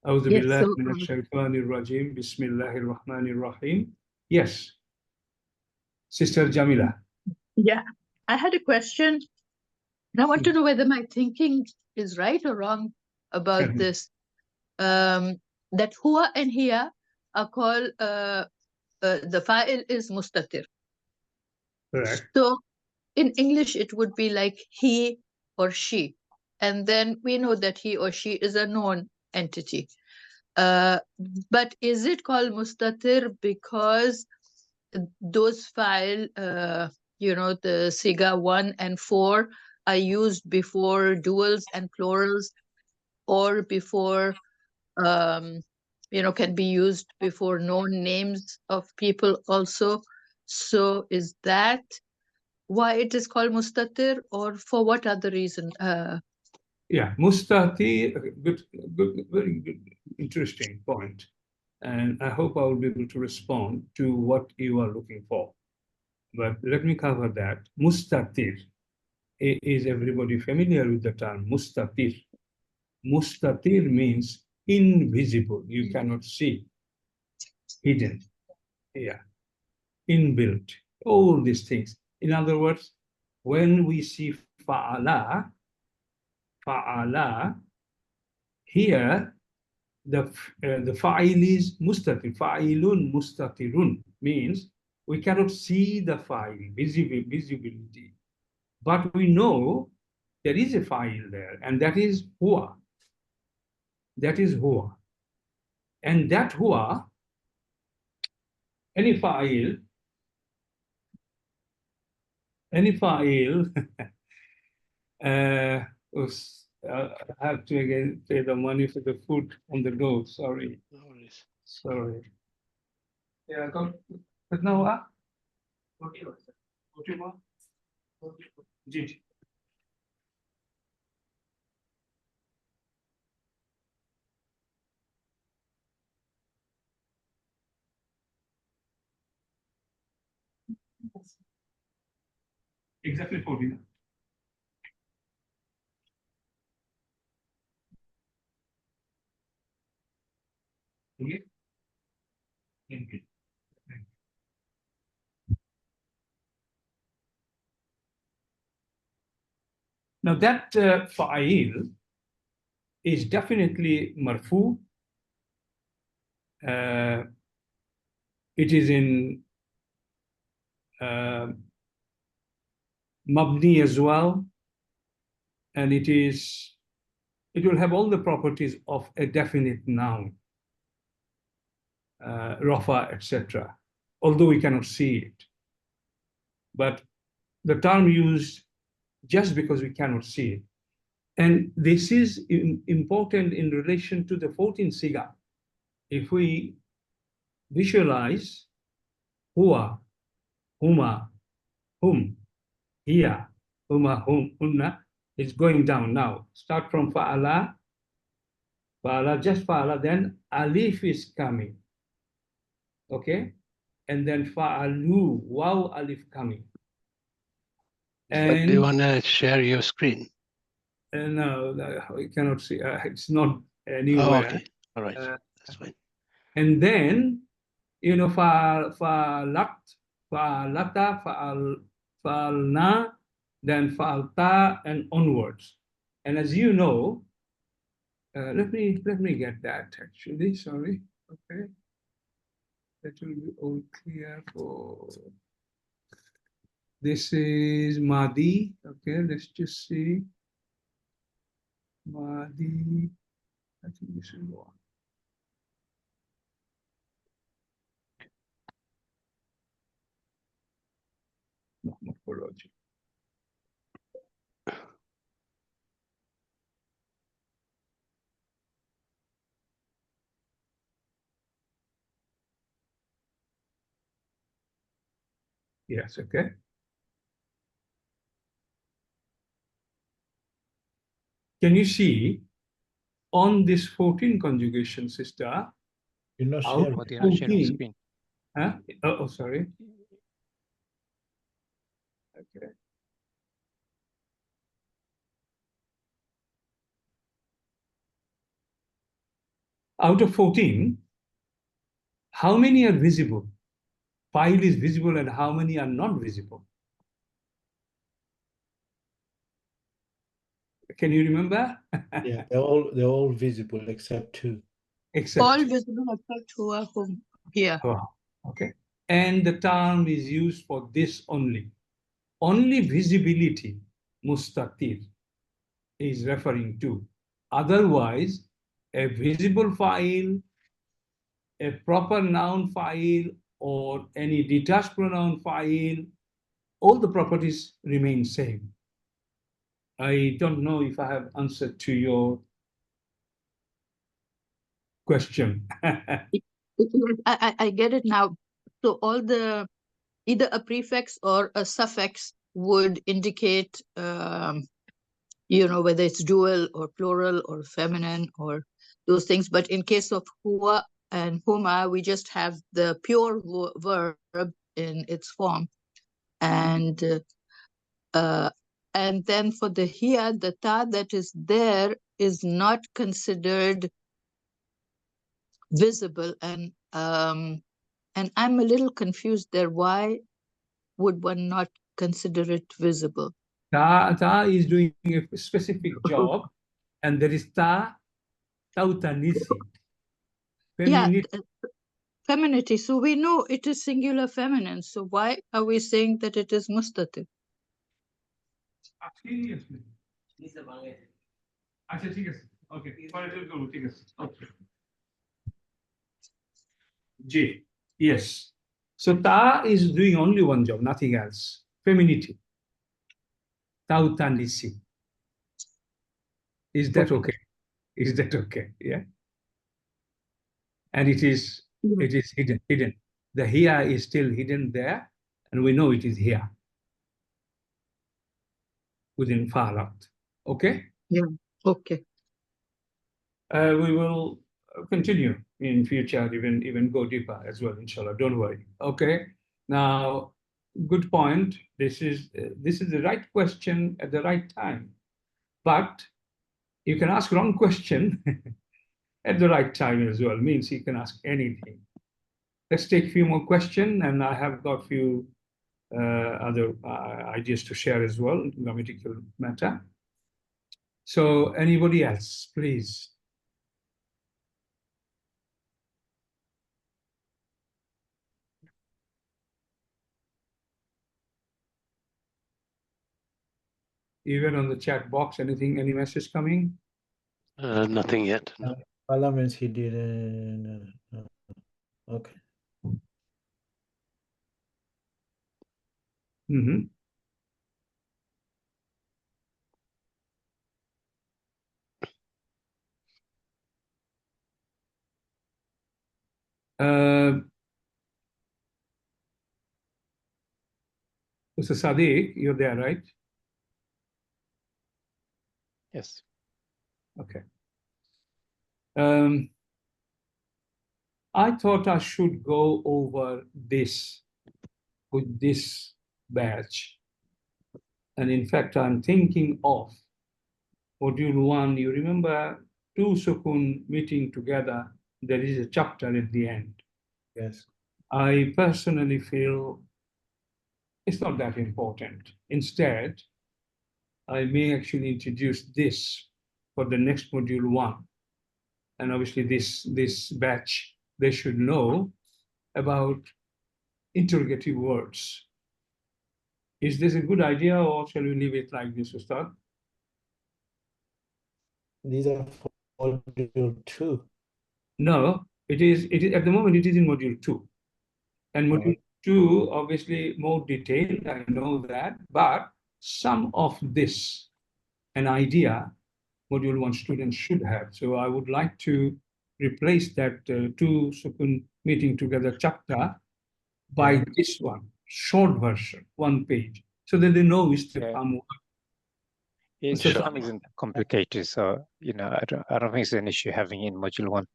أعوذ Yes, بالله so من الشيطان الرجيم بسم الله الرحمن الرحيم. Yes, Sister Jamila. yeah, I had a question. And I want to know whether my thinking is right or wrong about this. That huwa and hiya are called, the fa'il is mustatir. Correct. So in English, it would be like he or she. And then we know that he or she is a known entity. But is it called mustatir because those file, the Siga 1 and 4 are used before duals and plurals, or before, can be used before known names of people also? So is that why it is called mustatir, or for what other reason? Yeah, mustatir, good, very good, interesting point. And I hope I will be able to respond to what you are looking for. But let me cover that. Mustatir. Is everybody familiar with the term mustatir? Mustatir means invisible. You cannot see. Hidden. Yeah. Inbuilt. All these things. In other words, when we see fa'ala, here the fa'il is mustatir. Fa'ilun mustatirun means we cannot see the fa'il, visibility. But we know there is a fa'il there, and that is huwa. That is huwa. And that huwa, any fa'il, I have to again pay the money for the food on the go. Sorry. No worries. Sorry. Yeah, but now, exactly 40. Okay. Thank you. Now that fa'il is definitely marfu. It is in mabni as well, and it will have all the properties of a definite noun, rafa, etc. Although we cannot see it, but the term used just because we cannot see it. And this is important in relation to the 14th siga. If we visualize huwa, huma, hum, hiya, huma, hum, hunna, it's going down now. Start from fa'ala, just fa'ala, then alif is coming. Okay? And then fa'alu, waw, alif coming. But do you want to share your screen? No, we cannot see. It's not anywhere. Oh, okay. All right. That's fine. And then, fa'alat, fa'alata, fa'alna, then fa'alta, and onwards. And as you know, let me get that actually. Sorry. Okay. That will be all clear for. This is Madi. Okay, let's just see. Madi. I think this is one. No, morphology. Yes, okay. Can you see on this 14 conjugation, sister? You're not out sharing. of You're not sharing 14, screen. huh? Oh, sorry. Okay. out of 14, how many are visible? File is visible and how many are not visible? Can you remember? Yeah, they're all visible except 2. Except All visible except who are whom here. oh, okay. And the term is used for this only. Only visibility, mustatir, is referring to. Otherwise, a visible file, a proper noun file, or any detached pronoun file, all the properties remain same. I don't know if I have answered to your question. I get it now. So all the either a prefix or a suffix would indicate whether it's dual or plural or feminine or those things. But in case of huwa and huma, we just have the pure verb in its form. And then for the here, the ta that is there is not considered visible. And I'm a little confused there. Why would one not consider it visible? Ta is doing a specific job, and there is tautanisi. Yeah, femininity. So we know it is singular feminine. So why are we saying that it is mustatir? J. Yes. So ta is doing only one job, nothing else. Femininity. Tautanisi. Is that okay? Is that okay? Yeah. And it is hidden. The here is still hidden there, and we know it is here within Farat. Okay? Yeah. Okay. We will continue in future, even go deeper as well, inshallah. Don't worry. Okay. Now, good point. This is the right question at the right time, but you can ask wrong question at the right time as well. Means you can ask anything. Let's take a few more questions, and I have got a few other ideas to share as well, grammatical matter. So, anybody else, please? Even on the chat box, anything, any message coming? Nothing yet. No. Parliaments he didn't. Okay. Mm-hmm. Mr. Sadiq, you're there, right? Yes. Okay. I thought I should go over this with this batch. And in fact, I'm thinking of Module 1. You remember 2 Sukun meeting together, there is a chapter at the end. Yes. I personally feel it's not that important. Instead, I may actually introduce this for the next Module 1. And obviously this batch, they should know about interrogative words. Is this a good idea, or shall we leave it like this, Ustad? These are for module 2. No, it is at the moment it is in module 2. And module 2, obviously more detailed, I know that, but some of this, an idea, module 1 students should have. So I would like to replace that 2 Sukun meeting together chapter by this one, short version, 1 page, so that they know which the farm. Islam isn't complicated, so I don't think it's an issue having in module 1.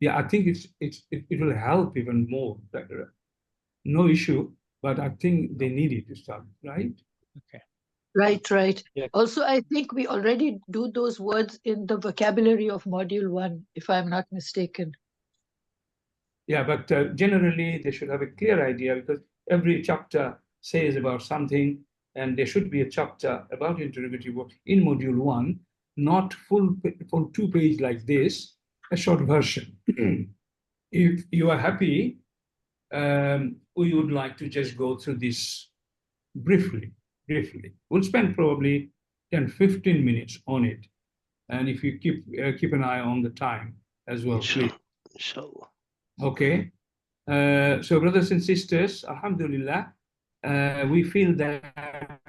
Yeah, I think it will help even more. No issue, but I think they need it to start, right? Okay. Right, right. Yeah. Also, I think we already do those words in the vocabulary of Module 1, if I'm not mistaken. Yeah, but generally they should have a clear idea, because every chapter says about something, and there should be a chapter about interrogative work in Module 1, not full 2-page like this, a short version. If you are happy, we would like to just go through this briefly. We'll spend probably 10-15 minutes on it. And if you keep an eye on the time as well, please. Inshallah. Okay. So brothers and sisters, alhamdulillah, we feel that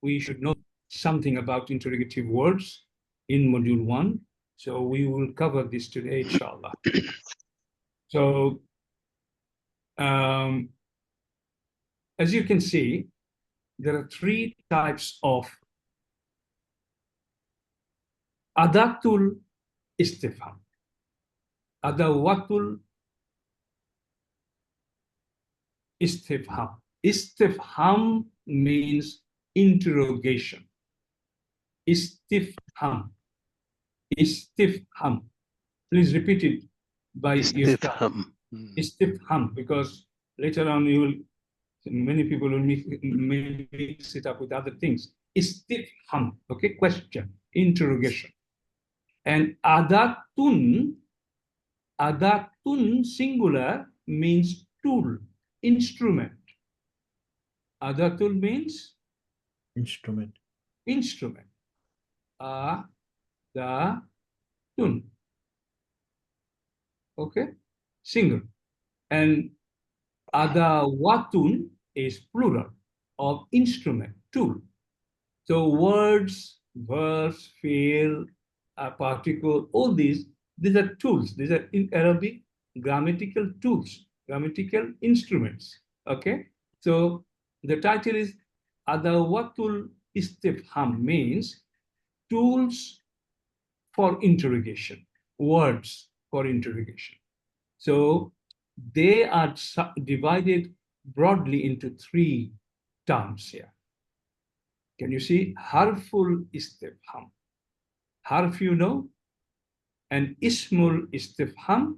we should know something about interrogative words in Module 1. So we will cover this today, inshallah. So as you can see, there are 3 types of adatul istifham. Adawatul istifham. Istifham means interrogation. Istifham. Istifham. Please repeat it by yourself. Istifham, because later on many people will mix it up with other things. Istifham, okay, question, interrogation. And adatun singular means tool, instrument. Adatul means Instrument. Adatun. Okay, single. And adawatun is plural of instrument, tool. So words, verbs, fi'l, particle, all these are tools. These are in Arabic grammatical tools, grammatical instruments. Okay, so the title is Adawatul Istifham, means tools for interrogation, words for interrogation. So they are divided broadly into 3 terms here. Can you see? Harful istifham. Harf, you know, and ismul istifham.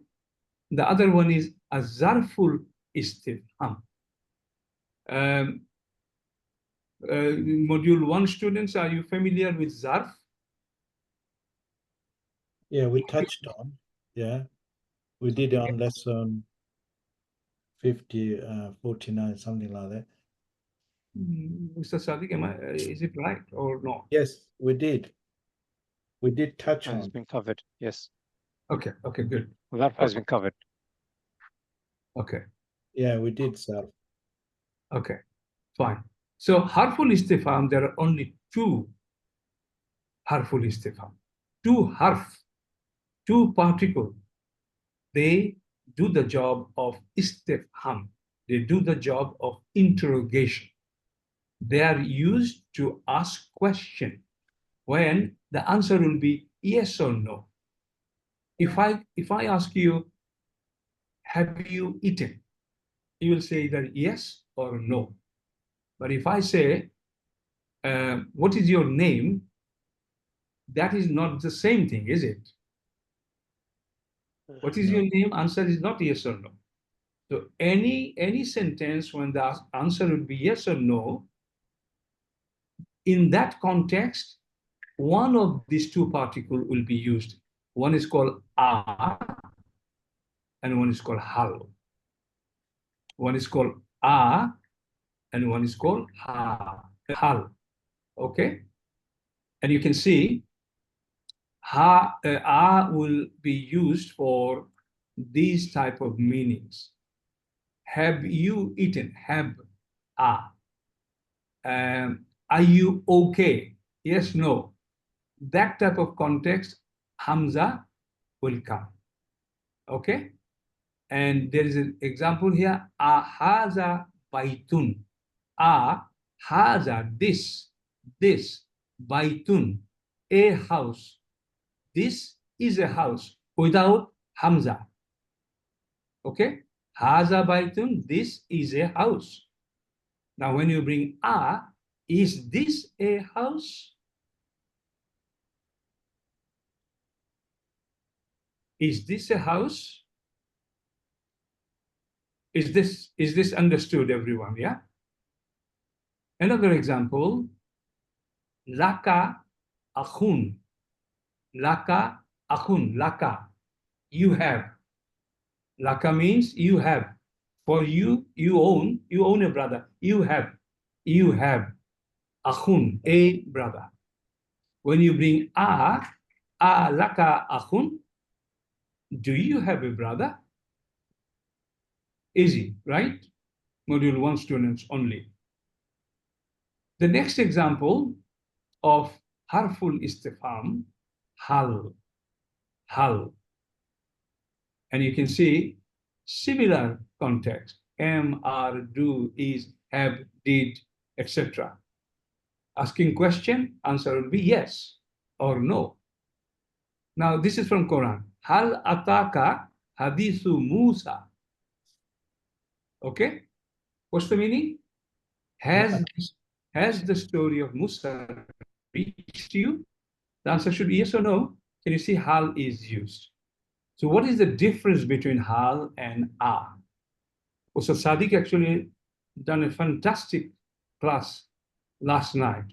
The other one is azarful istifham. Module 1 students, are you familiar with zarf? Yeah, we touched on. Yeah, we did on lesson 49, something like that. Mr. Sadiq, is it right or not? Yes, we did. We did touch Has on. been covered. Yes. Okay, good. Well, that has been covered. Okay. Yeah, we did, sir. Okay, fine. So harful istifham, there are only 2 harful istifham. 2 harf, 2 particles. They do the job of istifham. They do the job of interrogation. They are used to ask question when the answer will be yes or no. If I ask you, have you eaten? You will say either yes or no. But if I say, what is your name? That is not the same thing, is it? What is your name? Answer is not yes or no. So any sentence when the answer will be yes or no, in that context, one of these 2 particles will be used. One is called a, and one is called hal. One is called a, and one is called hal. Okay? And you can see a will be used for these type of meanings. Have you eaten? Have a. Are you okay? Yes, no. That type of context, Hamza will come. Okay? And there is an example here, ahaza baitun. Haza, this, baitun, a house. This is a house without Hamza. Okay? Haza baitun, this is a house. Now, when you bring a, Is this a house? Is this a house? Is this understood, everyone? Yeah. Another example, laka akhun. Laka akhun. Laka, you have. Laka means you have. For you, you own a brother. You have akhun, a brother. When you bring laka akhun, do you have a brother? Easy, right? Module 1 students only. The next example of harful istifham, hal. And you can see similar context, am, are, do, is, have, did, etc. Asking question, answer will be yes or no. Now this is from Quran. Hal ataka hadithu Musa. Okay, what's the meaning? Has the story of Musa reached you? The answer should be yes or no. Can you see hal is used? So what is the difference between hal and a? So Sadiq actually done a fantastic class last night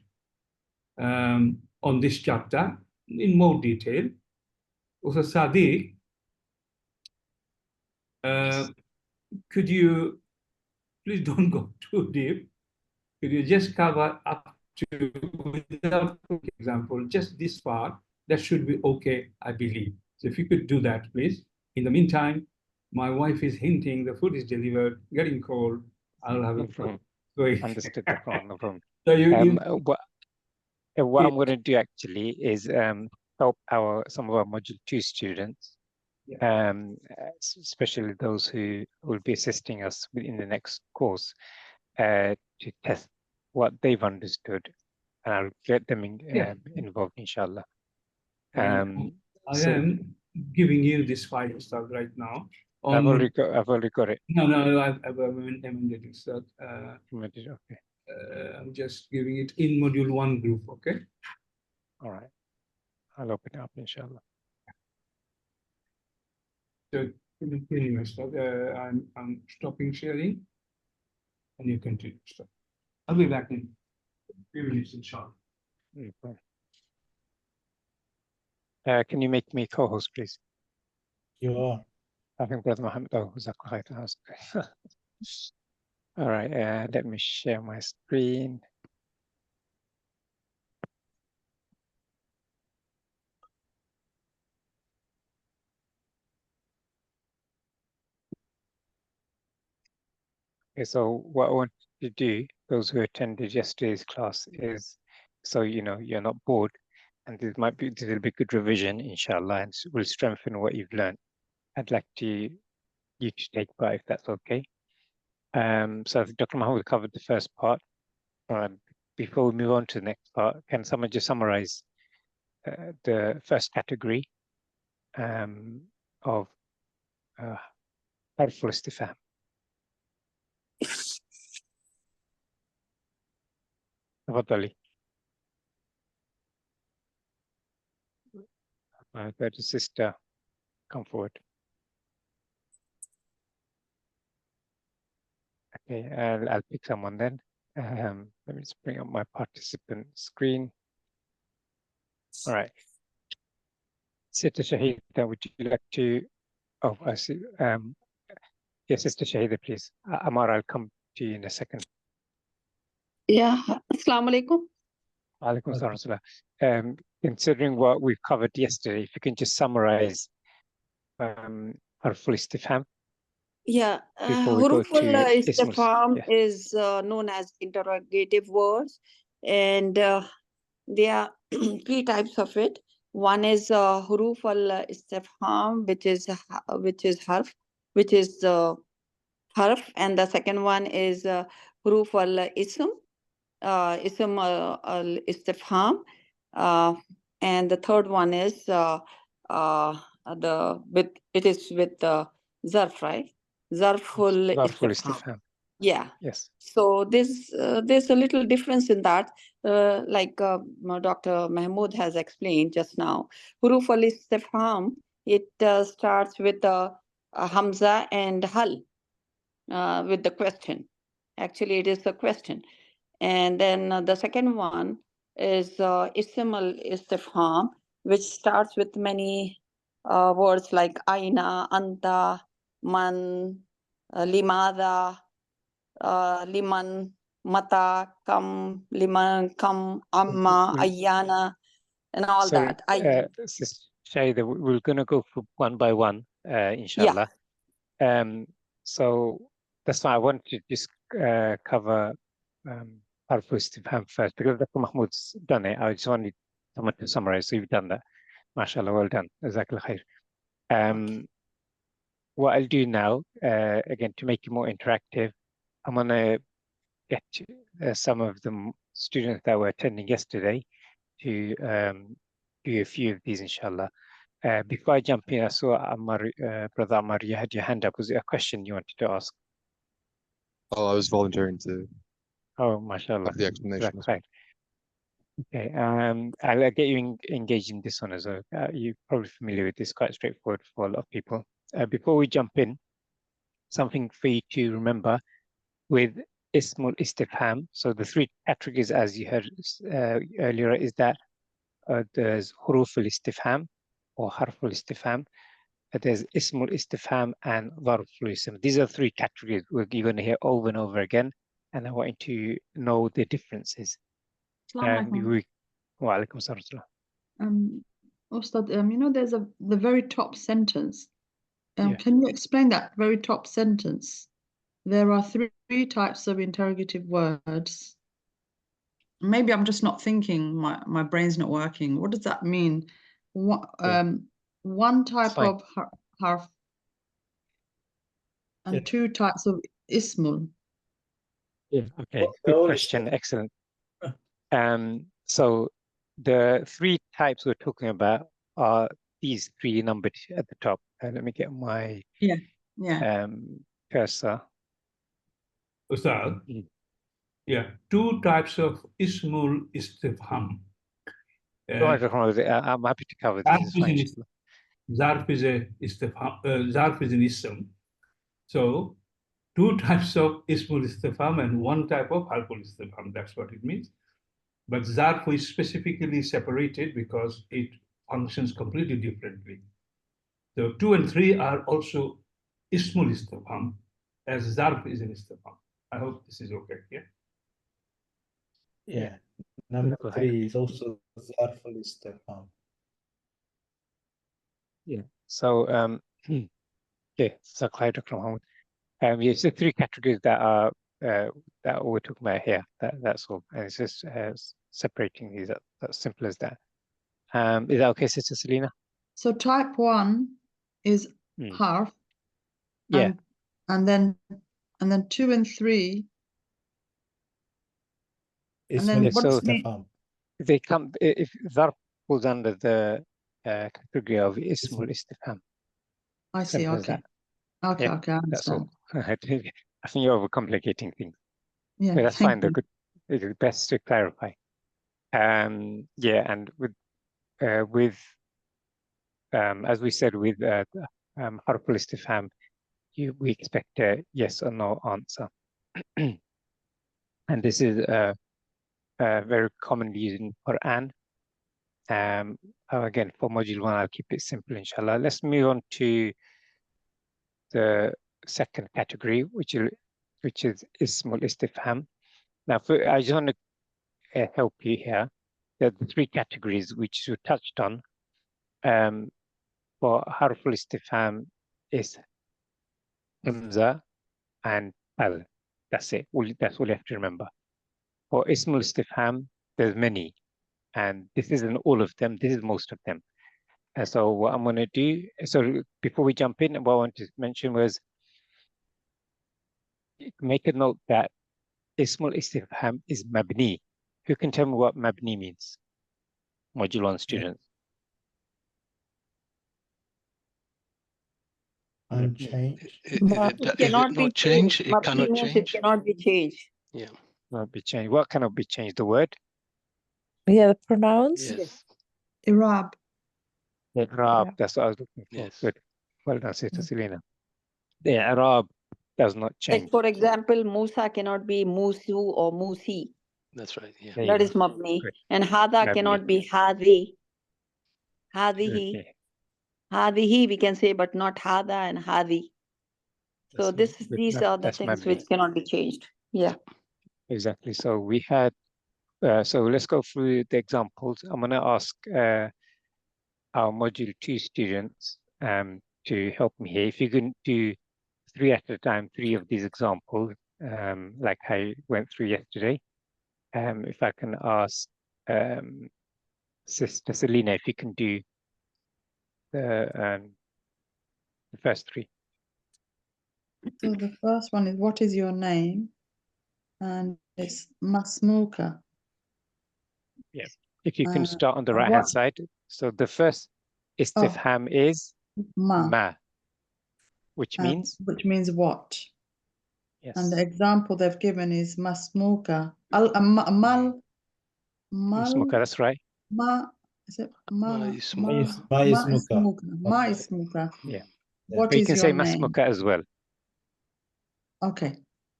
on this chapter in more detail. So Sadiq, could you please don't go too deep? Could you just cover up to, without example, just this part? That should be okay, I believe. So if you could do that, please. In the meantime, my wife is hinting the food is delivered, getting cold. I'll have it. Understood the problem. No problem. So what I'm going to do actually is help some of our Module 2 students, especially those who will be assisting us in the next course, to test what they've understood, and I'll get them involved, inshallah. I am giving you this file stuff right now. I've already got it. No, I've amended it. So, Okay. I'm just giving it in Module 1 group, okay? All right. I'll open it up, inshallah. So, anyway, I'm stopping sharing, and you continue. Stop. I'll be back in a few minutes, inshallah. No problem. Can you make me co-host, please? Sure. I think Brother Muhammad, all right, let me share my screen. Okay, so what I want to do, those who attended yesterday's class, is so you're not bored, and this will be good revision, inshallah, and will strengthen what you've learned. I'd like you to take part, if that's okay. So Dr. Muhammad covered the first part. Before we move on to the next part, can someone just summarize the first category of harful istifham? تفضلي. Better sister, come forward. Okay, I'll pick someone then. Let me just bring up my participant screen. All right. Sister Shahida, would you like to? Oh, I see. Yes, Sister Shahida, please. Amar, I'll come to you in a second. Yeah, Assalamu alaikum. Alaikum assalam. Considering what we've covered yesterday, if you can just summarize harful istifham. Yeah, Huruful Istifham is known as interrogative words, and there are three types of it. One is Huruful Istifham, which is harf, and the second one is Huruful Ism, Ism Istifham, and the third one is it is with Zarf, right? Zarful Istifham. Yeah. Yes. So there's a little difference in that, like Dr. Mahmood has explained just now. Huruf al-istifham, it starts with a hamza and hal, with the question. Actually, it is a question. And then the second one is ism al-istifham, which starts with many words like aina, anta, man, limada, liman, mata, kam, liman, kam, amma, ayana, and all So, that. Shahida, we're going to go through one by one, inshallah. So that's why I want to just cover Harf al-Istifham first, because Dr. Mahmood's done it. I just wanted someone to summarize. So you've done that. MashaAllah, well done. Jazakallah khair. What I'll do now, again, to make it more interactive, I'm going to get some of the students that were attending yesterday to do a few of these, inshallah. Before I jump in, I saw Ammar, Brother Ammar, you had your hand up. Was it a question you wanted to ask? Oh, I was volunteering to Oh, mashallah. have the explanation. Right. Okay, I'll get you engaged in this one as well. You're probably familiar with this, quite straightforward for a lot of people. Before we jump in, something for you to remember with Ismul Istifham. So the three categories, as you heard earlier, is that there's Huruf al-Istifham or Harf al-Istifham. There's Ismul Istifham and Dharf al-Ism. These are three categories you're going to hear over and over again, and I want you to know the differences. Assalamu Wa alaikum salam. Ustad, you know, there's the very top sentence. Yeah. Can you explain that very top sentence? There are three types of interrogative words. Maybe I'm just not thinking, my brain's not working. What does that mean? What, one type of harf and two types of ismul. Yeah, okay, good question, excellent. So the three types we're talking about are these three numbered at the top. Let me get my cursor. Ustad, yeah, two types of Ismul Istifham. I'm happy to cover this. Zarf is an ism. So two types of Ismul Istifham and one type of Harful Istifham. That's what it means. But Zarf is specifically separated because it functions completely differently. So 2 and 3 are also Ismul Istifham, as Zarf is an Istifham. I hope this is okay. Yeah. Number 3 is also Zarf al-Istifham. Yeah. So so Dr. Mahmood. Yes, the three categories that are that we're talking about here. That's all. And it's just separating these. That's simple as that. Is that okay, Sister Selena? So type 1 is harf. Yeah. And then 2 and 3. And then what's they come if Zarf falls under the category of Ismul Istifham. I see. Simple Okay. okay, I understand. That's all. I think you're overcomplicating things. Yeah, but that's fine. It's best to clarify. Yeah, and with as we said with Harf al-Istifham, we expect a yes or no answer, and this is very commonly used in Qur'an. Again, for module 1, I'll keep it simple, inshallah. Let's move on to the second category, which is Ismul Istifham. Now, I just want to help you here. There are the three categories which you touched on. For Harf al-Istifham is Hamza and Al. That's it. That's all you have to remember. For Ismul Istifham, there's many. And this isn't all of them. This is most of them. And so what I'm going to do, so before we jump in, what I want to mention was make a note that Ismul Istifham is Mabni. Who can tell me what Mabni means? Module 1 students. Unchanged. It cannot be changed. It cannot change. It cannot be changed. Yeah. Cannot be changed. What cannot be changed? The word? Yeah, the pronouns. Yes. Irab. Arab. That's what I was looking for. Yes. Good. Well done, Sister Selena. The Arab does not change. Like, for example, Musa cannot be Musu or Musi. That's right. Yeah. There you That go. is mabni. Good. And hada Mabni. cannot be hadi. Hadihi. Okay. Hadihi we can say, but not hada and hadi. So these are the that's things mabni. which cannot be changed. Yeah. Exactly. So we had, so let's go through the examples. I'm going to ask our module 2 students to help me here. If you can do 3 at a time, 3 of these examples, like I went through yesterday. If I can ask Sister Selena, if you can do the first 3. So the first one is, what is your name? And it's Masmuka. If you can start on the right hand what- side. So the first istifham is ma, which means Which means what? yes. And the example they've given is Masmuka. Mal. Masmuka, that's right. Ma. Is it ma? Ismuka. Ma Ma ismuka. ismuka. Ma ismuka. Yeah. What But you is can your say name? masmuka as well. Okay.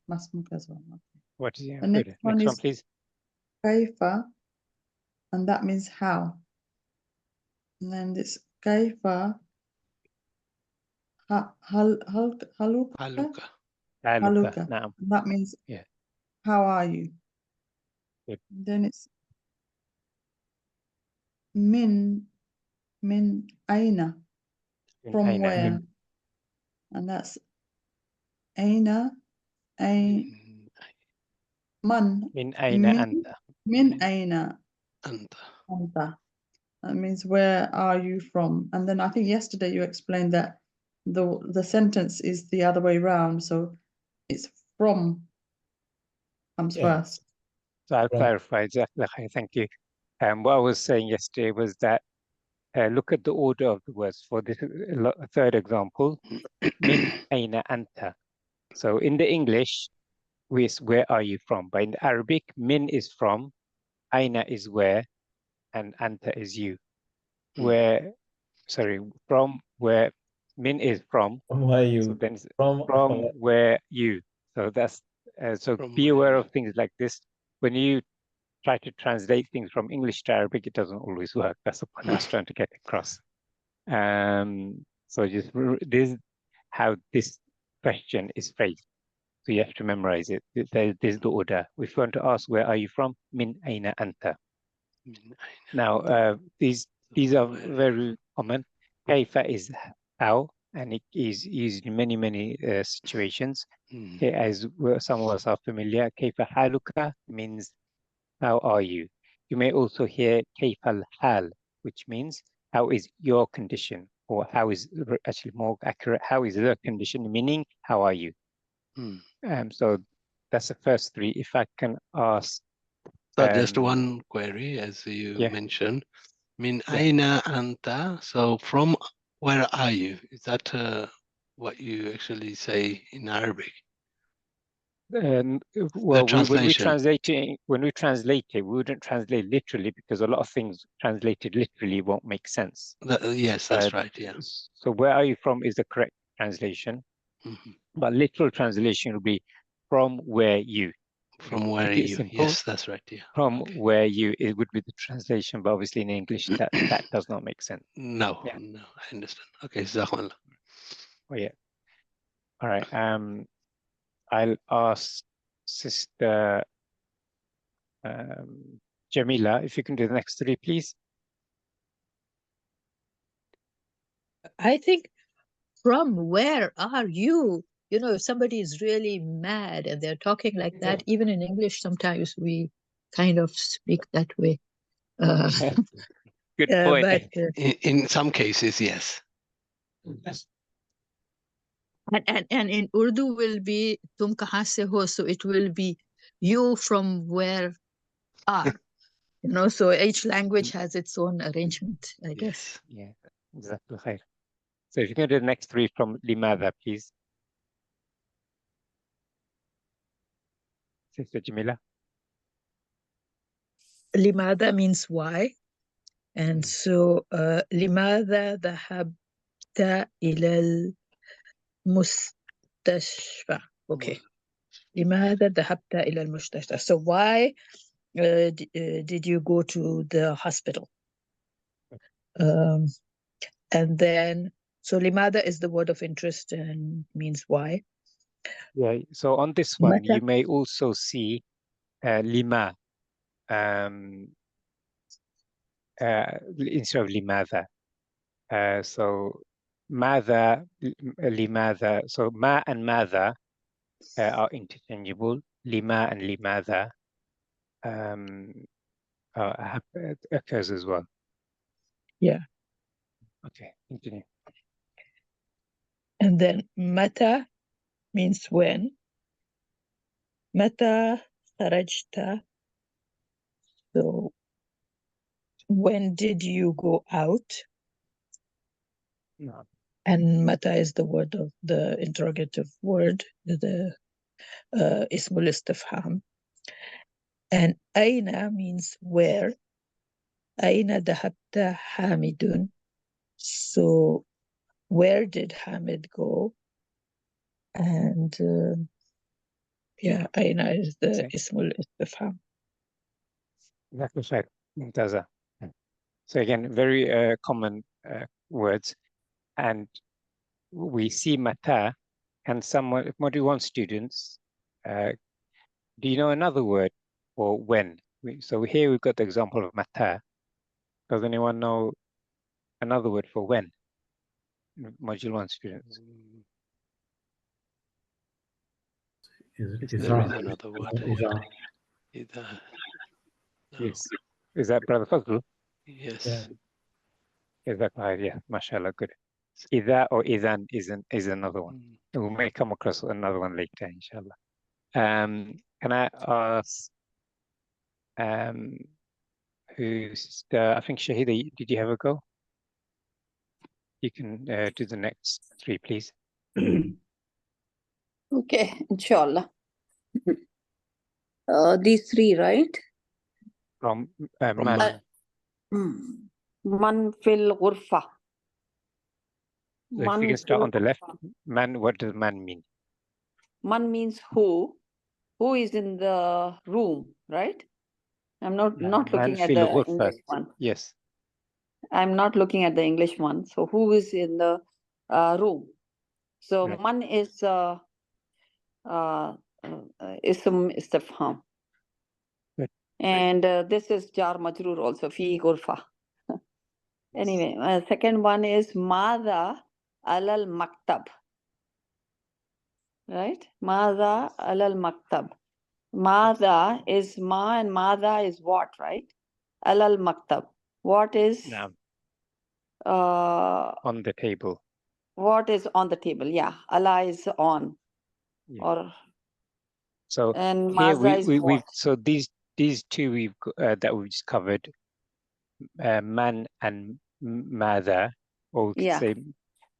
Masmuka as well. Okay. What is your The next one is please? Kaifa, and that means how. And then this Kaifa Haluka. Haluka. Haluka. Naam. That means Yeah. how are you? Good. Then it's min aina, from Aina. where? And that's aina man Min aina min anta. min aina Anta. anta. That means where are you from? And then I think yesterday you explained that the sentence is the other way round, so it's from comes first. So I'll From. clarify exactly. Thank you. What I was saying yesterday was that look at the order of the words for this third example. Min aina anta. So in the English, where are you from? But in the Arabic, min is from, aina is where, and anta is you. Where, sorry, from where, min is from. From where So you? then it's From where you. So that's, so From be where aware of things like this. When you try to translate things from English to Arabic, it doesn't always work. That's the point I was trying to get across. So just this is how this question is phrased. So you have to memorize it. There's the order. If you want to ask, where are you from? Min aina anta. Now, these are very common. Kaifa is how, and it is used in many situations. As some of us are familiar, kaifa haluka means how are you? You may also hear kaifal hal, which means how is your condition, or how is actually more accurate, how is the condition, meaning how are you? So that's the first 3. If I can ask. So just one query, as you mentioned. Min aina anta. So from where are you? Is that what you actually say in Arabic? Well, when we translate it, we wouldn't translate literally, because a lot of things translated literally won't make sense. Yes, that's right. Yeah. So where are you from is the correct translation, but literal translation would be from where you. From where you? Simple. Yes, that's right. Yeah. From where you, it would be the translation, but obviously in English that does not make sense. No, I understand. Okay, Jazakallah. Oh yeah. All right. I'll ask Sister Jamila if you can do the next 3, please. I think, from where are you? You know, if somebody is really mad and they're talking like that, even in English, sometimes we kind of speak that way. Good point. But, in some cases, yes. And in Urdu will be tum kahan se ho, so it will be you from where are. You know, so each language has its own arrangement, I guess. Yeah, exactly. So if you can do the next three from Limada, please. Sister Jamila. لماذا means why, and so لماذا ذهبت إلى المستشفى? Okay. لماذا ذهبت إلى المستشفى? So why did you go to the hospital? And then, so لماذا is the word of interest and means why. Yeah, so on this one, you may also see lima instead of limadha. So madha, limadha. So ma and madha are interchangeable. Lima and limadha occurs as well. Yeah. Okay, continue. And then mata means when. Mata kharajta. So when did you go out? No. And mata is the word of the interrogative word, the ismul istifham. And aina means where. Aina dhahabta Hamidun. So where did Hamid go? And yeah, aina is the ismul istifham. That's right, Mumtaza. So again, very common words, and we see mata, and someone, module 1 students, do you know another word for when? So here we've got the example of mata. Does anyone know another word for when? Module 1 students. There is another word. Either. No. Yes. Is that Brother Fazlul? Yes. Is that right? Yeah, mashallah, good. Either or idhan is another one. We may come across another one later, inshallah. Can I ask who's I think Shahida, did you have a go? You can do the next three, please. Okay, inshallah. These three, right? From man. Man fil ghurfa. So if you can start on the left, man, what does man mean? Man means who is in the room, right? I'm not looking at the English one. Yes. I'm not looking at the English one. So who is in the room? So right. Man is ism istifham. And this is jar majroor also, fi ghurfa. Anyway, second one is Madha alal maktab. Right? Madha alal maktab. Madha is ma and madha is what, right? Alal maktab. What is on the table? What is on the table? Yeah. Allah is on. Yeah. Or so and here we've so these two we've that we've just covered, man and madha, or we could say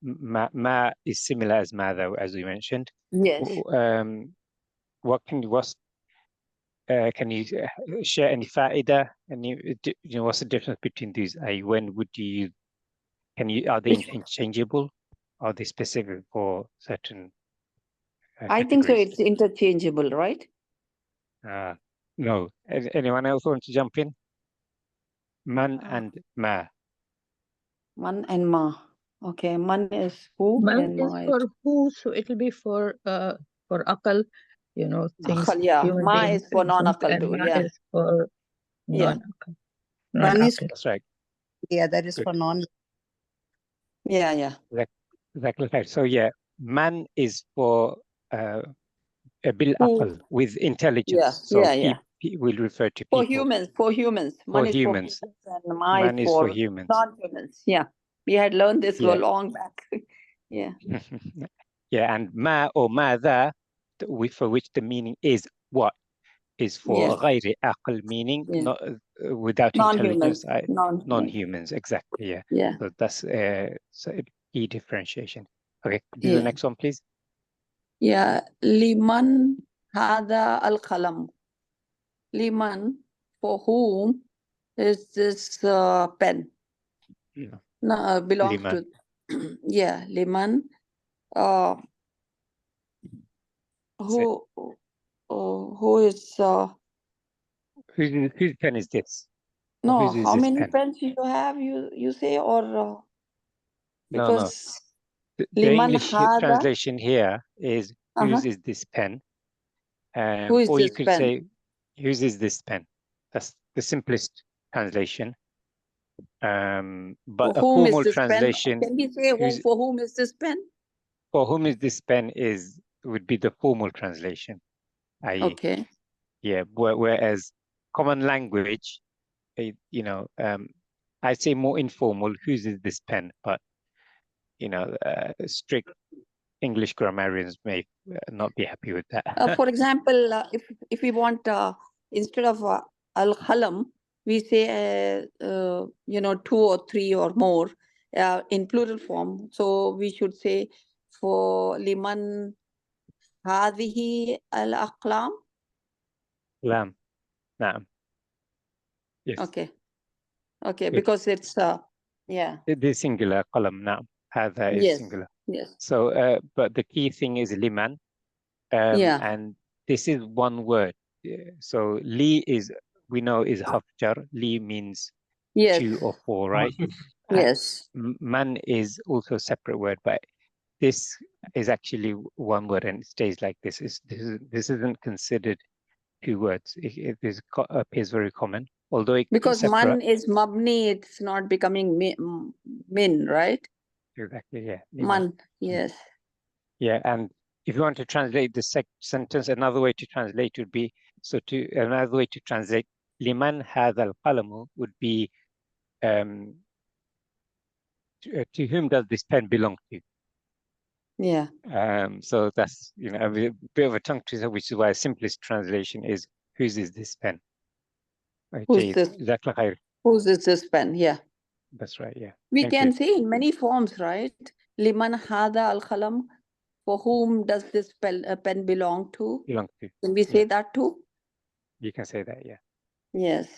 ma is similar as madha, as we mentioned. Yes. Can you share any faida? What's the difference between these? When would you? Are they interchangeable? Are they specific for certain? I think so. It's interchangeable, right? No. Anyone else want to jump in? Man and ma. Man and ma. Okay. Man is who? Man and is ma for who, so it'll be for akal, things. Akal, yeah. Ma is for non-akal too. Yeah. Is for non-akal. Man is, that's right. Yeah, that is for non. Yeah, yeah. Exactly right. So yeah, man is for bil aql, with intelligence. Yeah, so we'll refer to people. For humans. Man is humans. for humans and ma is for humans. Non-humans. Yeah. We had learned this long back. Yeah. Yeah, and ma or madha, for which the meaning is what, is for ghayri aql, meaning not without intelligence. Non-humans, exactly. Yeah. Yeah. So that's key differentiation. Okay, do the next one, please. Yeah, liman hada al-qalam. Liman, for whom is this pen? No. No, belongs Liman. to. Yeah, liman. Who is? Whose pen is this? No, Whose is how this many pen? pens you have? You say, or No. because The liman English hada. translation here is whose is this pen? Who is or you this could pen? say whose is this pen? That's the simplest translation. But For a whom is formal this pen? translation, Can we say who's, for whom is this pen? for whom is this pen would be the formal translation. I.e., Okay. yeah. Whereas common language, you know, I'd say more informal. Whose is this pen? But you know, strict English grammarians may not be happy with that. For example, if we want instead of al-qalam, we say you know, 2 or 3 or more in plural form. So we should say for liman hadhihi al-aqlam. Lam, naam. Yes. Okay. Okay, Good. because it's yeah. It is singular. Qalam, naam. Hadha is Yes. singular. Yes. So, but the key thing is liman, Yeah. and this is one word. So li is, we know, is hafjar. Li means Yes. 2 or 4, right? Yes. Man is also a separate word, but this is actually one word and it stays like this. This isn't considered 2 words. It appears very common, although it Because separate. man is mabni, it's not becoming min, right? Exactly, yeah. Man, yes. Yeah, and if you want to translate the sentence, another way to translate would be, another way to translate liman hadha al-qalamu would be, to whom does this pen belong to? Yeah. So that's, you know, a bit of a tongue twister, which is why simplest translation is whose is this pen? Who's this? Whose is this pen? Yeah. That's right, yeah. We Thank can you. say in many forms, right? Liman hada al-qalam, for whom does this pen belong to? Belong to. Can we say that too? You can say that, yeah. Yes.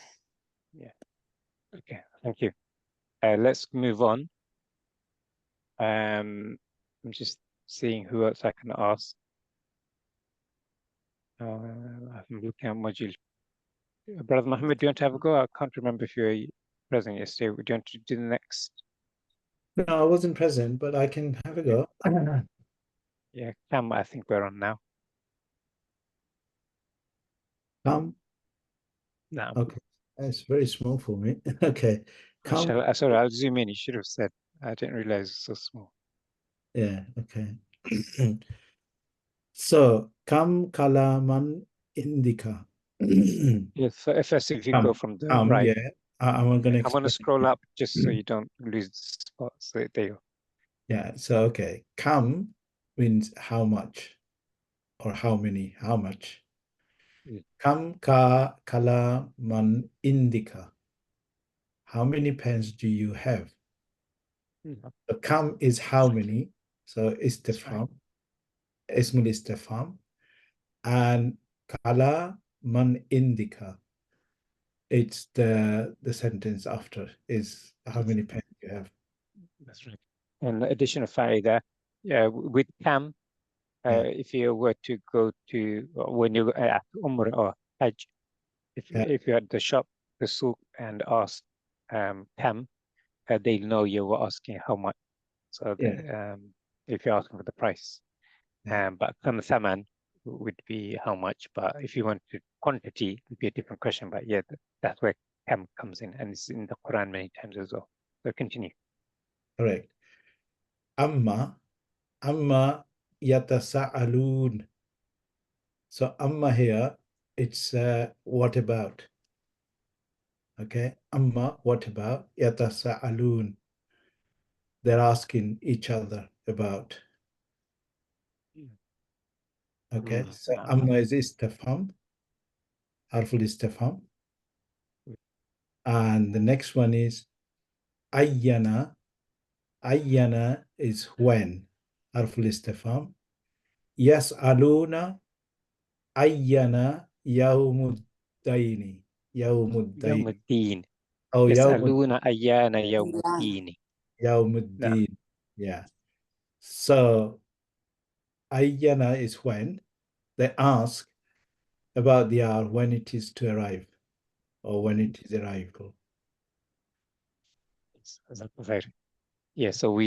Yeah. Okay, thank you. Let's move on. I'm just seeing who else I can ask. I'm looking at module. Brother Mohammed, do you want to have a go? I can't remember if you were present yesterday. Do you want to do the next? No, I wasn't present, but I can have a go. Yeah, Cam, I think we're on now. No. Okay, that's very small for me. Okay. Sorry, I'll zoom in. You should have said. I didn't realize it's so small. Yeah, okay. So, kam kalaman indika. If you go from the right. Yeah, I'm going to scroll up just so you don't lose the spot. So there you go. Yeah, so okay. Kam means how much or how many, how much. Kam ka kala man indika. How many pens do you have? So kam is how many. So istifham. Ismul istifham. And kala man indika. It's the sentence after is how many pens you have. That's right. And addition of faida, with kam, if you were to go to, when you at Umrah or Hajj, if you're at the shop, the souk, and ask kam, they'll know you were asking how much. So if you're asking for the price, but kam thaman would be how much. But if you want to quantity, it would be a different question. But yeah, that's where kam comes in, and it's in the Quran many times as well. So continue. Correct. Amma yatasa'alun. So amma here, it's what about? Okay, amma, what about? Yatasa'alun. They're asking each other about. Okay, so amma is istifham, harful istifham. And the next one is ayyana Ayyana is when, harful istifham. Yas'aluna ayyana yawmuddaini. Yawmuddain. Yawmuddin. Oh, Yas'aluna ayyana yawmuddin. Yawmuddin. Yeah. So ayyana is when they ask about the hour when it is to arrive or when it is arrival. Yeah, so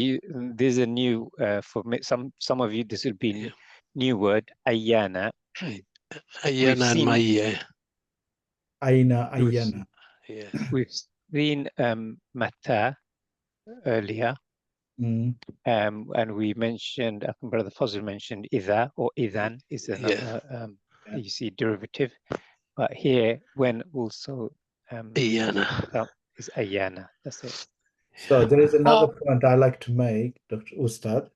there's a new for some of you this will be new word ayyana. Ayyana and Maya. Ayyana. Yes. We've seen mata earlier. And we mentioned, I think Brother Fazil mentioned idha or idhan is another you see derivative, but here when also Ayyana is ayyana. That's it. So there is another point I like to make, Dr. Ustad.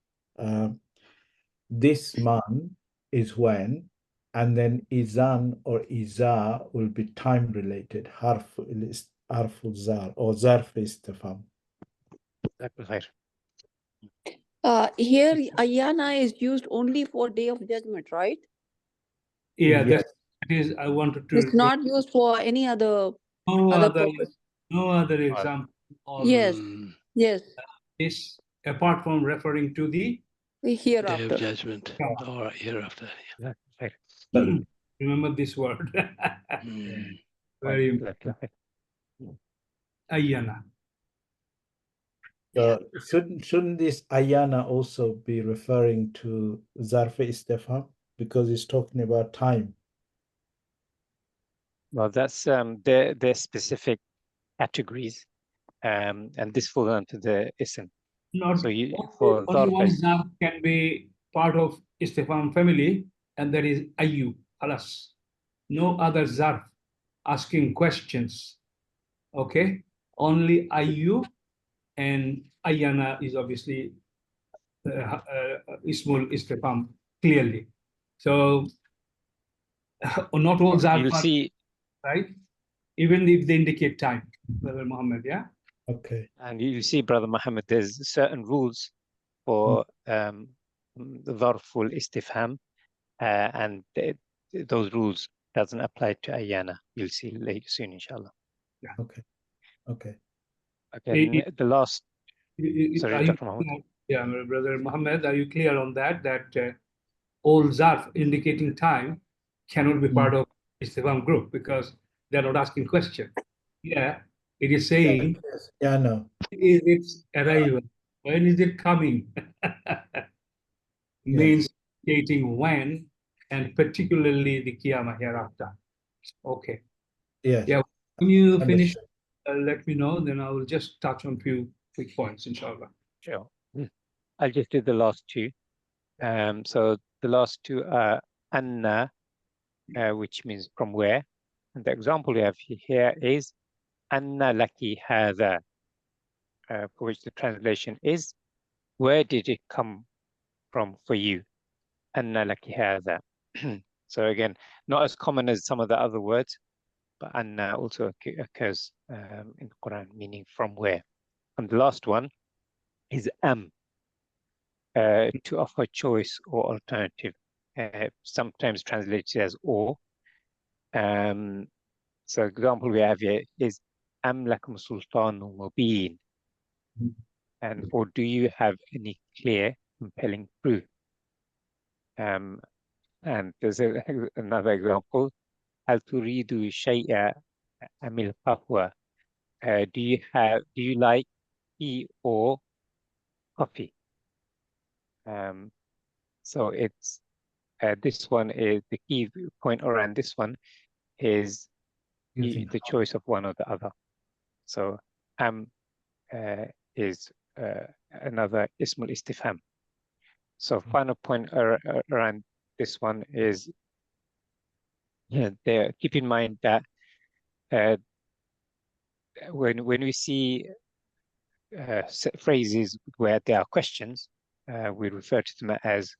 This man is when, and then izan or iza will be time related, harfu zar or zarf istifham. Here, ayana is used only for Day of Judgment, right? Yeah, Yes. that is, I wanted to. It's not used for any other purpose. No other example. Yes, yes. This, apart from referring to the hereafter. Day of Judgment or hereafter. Yeah. Remember this word. Very important. Ayyana. So shouldn't this ayana also be referring to zarf istifham because it's talking about time? Well, that's their specific categories, and this falls under the ism. Not so only one zarf can be part of istifham family, and that is ayyu, alas. No other zarf asking questions. Okay, only ayyu, and ayyana is obviously ismul istifham clearly. So not all zarf you'll see, right? Even if they indicate time, Brother Muhammad, yeah? Okay. And you see, Brother Muhammad, there's certain rules for the dharful istifham, and those rules doesn't apply to ayana. You'll see later soon, inshallah. Yeah. Okay. Okay. Okay. The last. Sorry, Dr. Muhammad. Yeah, Brother Muhammad, are you clear on that? That all zarf indicating time cannot be part of istifham group because they're not asking question. Yeah, it is saying. Yeah, no. Is its arrival? When is it coming? Means stating when, and particularly the Qiyamah hereafter. Okay. Yes. Yeah. When you finish, let me know. Then I will just touch on a few quick points, inshallah. Sure. I'll just do the last two. So the last two are anna, which means from where. And the example we have here is anna laki hadha, for which the translation is, where did it come from for you? Anna laki hadha. So again, not as common as some of the other words, but anna also occurs in the Quran, meaning from where. And the last one is to offer choice or alternative, sometimes translated as or. So example we have here is lakum sultanun mubin, and or do you have any clear, compelling proof? And there's another example, hal turidu shay'a amil qahwa, do you like tea or coffee? So it's this one is the key point around this one is the choice of one or the other. So is another ismul istifham. So final point around this one is keep in mind that when we see phrases where there are questions, we refer to them as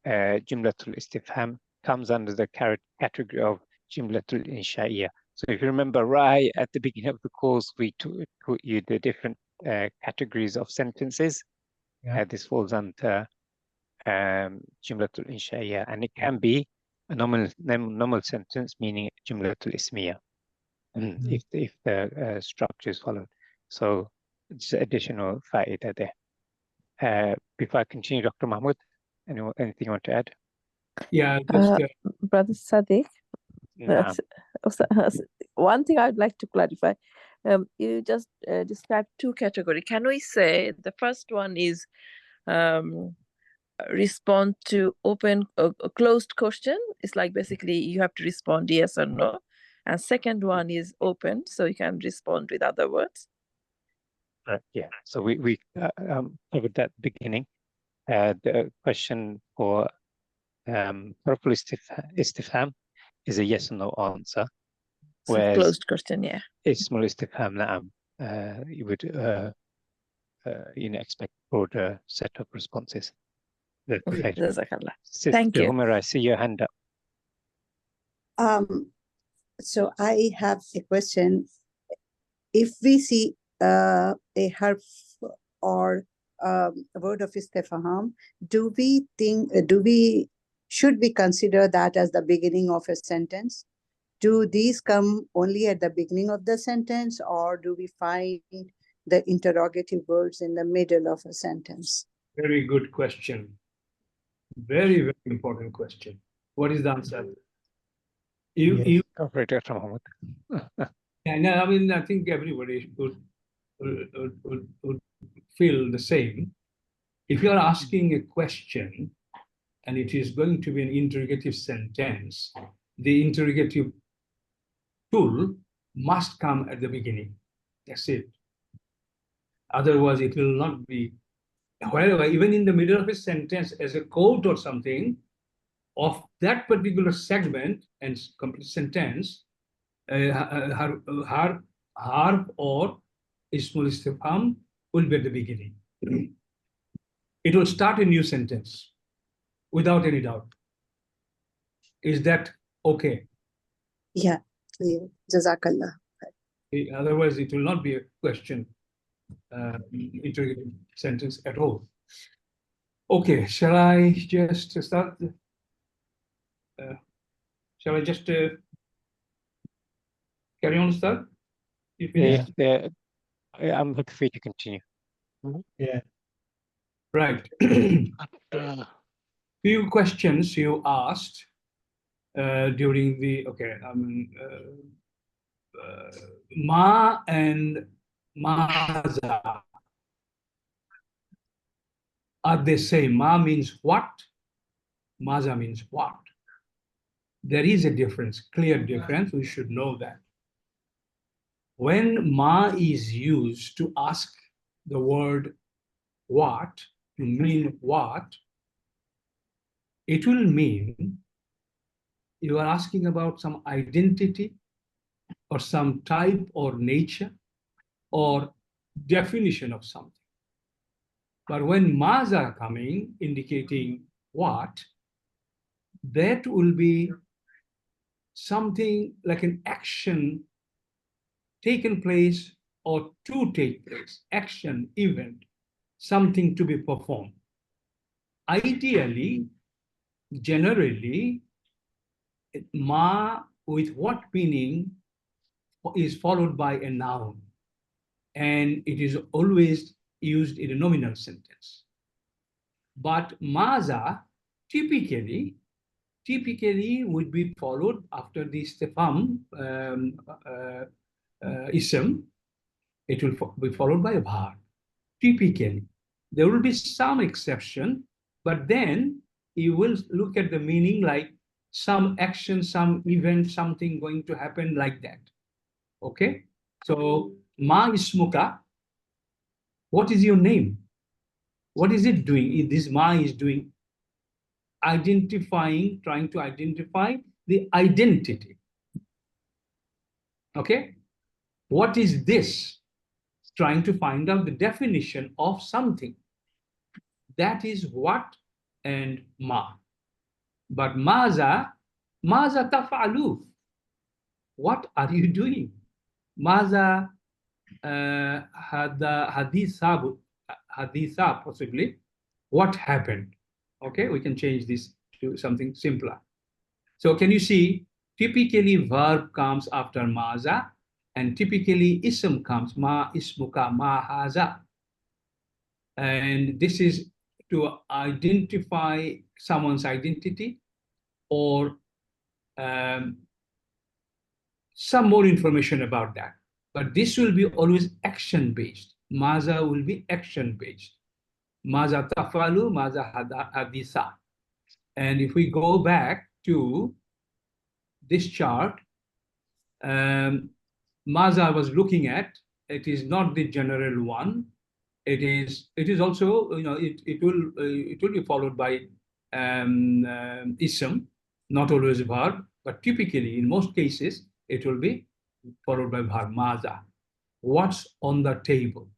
jumlatul istifham, comes under the category of jumlatul insha'iyya. So if you remember right at the beginning of the course, we taught you the different categories of sentences. This falls under Jumlatul Insha'iyya, and it can be a normal sentence, meaning Jumlatul Ismiyya, if the structure is followed. So it's additional fa'idah there. Before I continue, Dr. Mahmoud, anything you want to add? Yeah, just Brother Sadiq, one thing I'd like to clarify. You just described two categories. Can we say the first one is respond to open a closed question? It's like basically you have to respond yes or no. And second one is open, so you can respond with other words. Yeah, so we covered that beginning. The question for purple istifham is a yes or no answer. Whereas closed question, yeah. Ismul istifham, na'am, you would expect broader set of responses. Okay. Thank you. Humera, I see your hand up. So I have a question. If we see a harf or a word of istifham, should we consider that as the beginning of a sentence? Do these come only at the beginning of the sentence, or do we find the interrogative words in the middle of a sentence? Very good question. Very, very important question. What is the answer? You Dr. Mahmoud. Yeah, no, I mean, I think everybody would feel the same. If you are asking a question and it is going to be an interrogative sentence, the interrogative tool must come at the beginning. That's it. Otherwise, it will not be. However, even in the middle of a sentence, as a quote or something of that particular segment and complete sentence, harf or ismul istifham will be at the beginning. It will start a new sentence without any doubt. Is that okay? Yeah, clear. Jazakallah. Otherwise, it will not be a question, interrogative sentence at all. Okay, shall I just start? Shall I just carry on, start? Yeah, I'm happy for you to continue. Yeah. Right. Few questions you asked during the, ma and maza. Are they same? Ma means what? Maza means what? There is a difference, clear difference. We should know that. When ma is used to ask the word what, to mean what, it will mean you are asking about some identity or some type or nature or definition of something. But when ma's are coming, indicating what, that will be something like an action taken place or to take place, action, event, something to be performed. Ideally, generally, ma with what meaning is followed by a noun, and it is always used in a nominal sentence. But maza typically would be followed after the istifham ism. It will be followed by a verb. Typically, there will be some exception, but then you will look at the meaning like some action, some event, something going to happen like that. Okay, so ma ismuka. What is your name? What is it doing? This ma is doing identifying, trying to identify the identity. Okay, what is this? Trying to find out the definition of something. That is what and ma. But maza taf'alu. What are you doing? Maza haditha possibly, what happened? Okay, we can change this to something simpler. So can you see, typically verb comes after maza, and typically ism comes, ma ismuka, ma haza. And this is to identify someone's identity or some more information about that. But this will be always action-based. Maza will be action-based. Maza tafalu, maza haditha. And if we go back to this chart, maza I was looking at, it is not the general one. It is also, you know, it will be followed by ism, not always a verb, but typically in most cases it will be followed by verb, maza. What's on the table?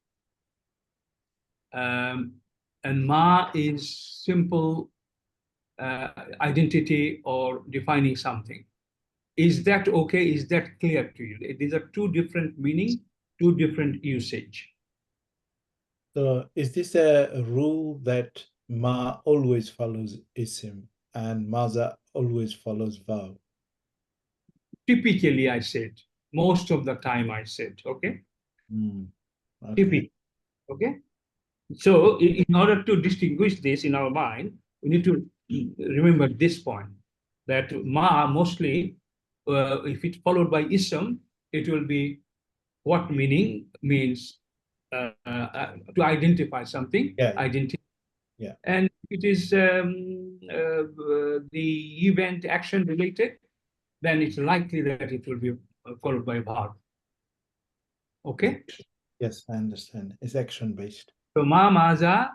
And ma is simple identity or defining something. Is that okay? Is that clear to you? These are two different meanings, two different usage. So is this a rule that ma always follows isim and maza always follows verb? Typically, I said. Most of the time, I said. Okay. Okay. Typically. Okay. So in order to distinguish this in our mind, we need to remember this point, that ma mostly, if it's followed by ism, it will be what meaning means to identify something. Yeah. Identity. Yeah. And it is the event action related, then it's likely that it will be followed by a verb. Okay. Yes, I understand. It's action based. So ma maza,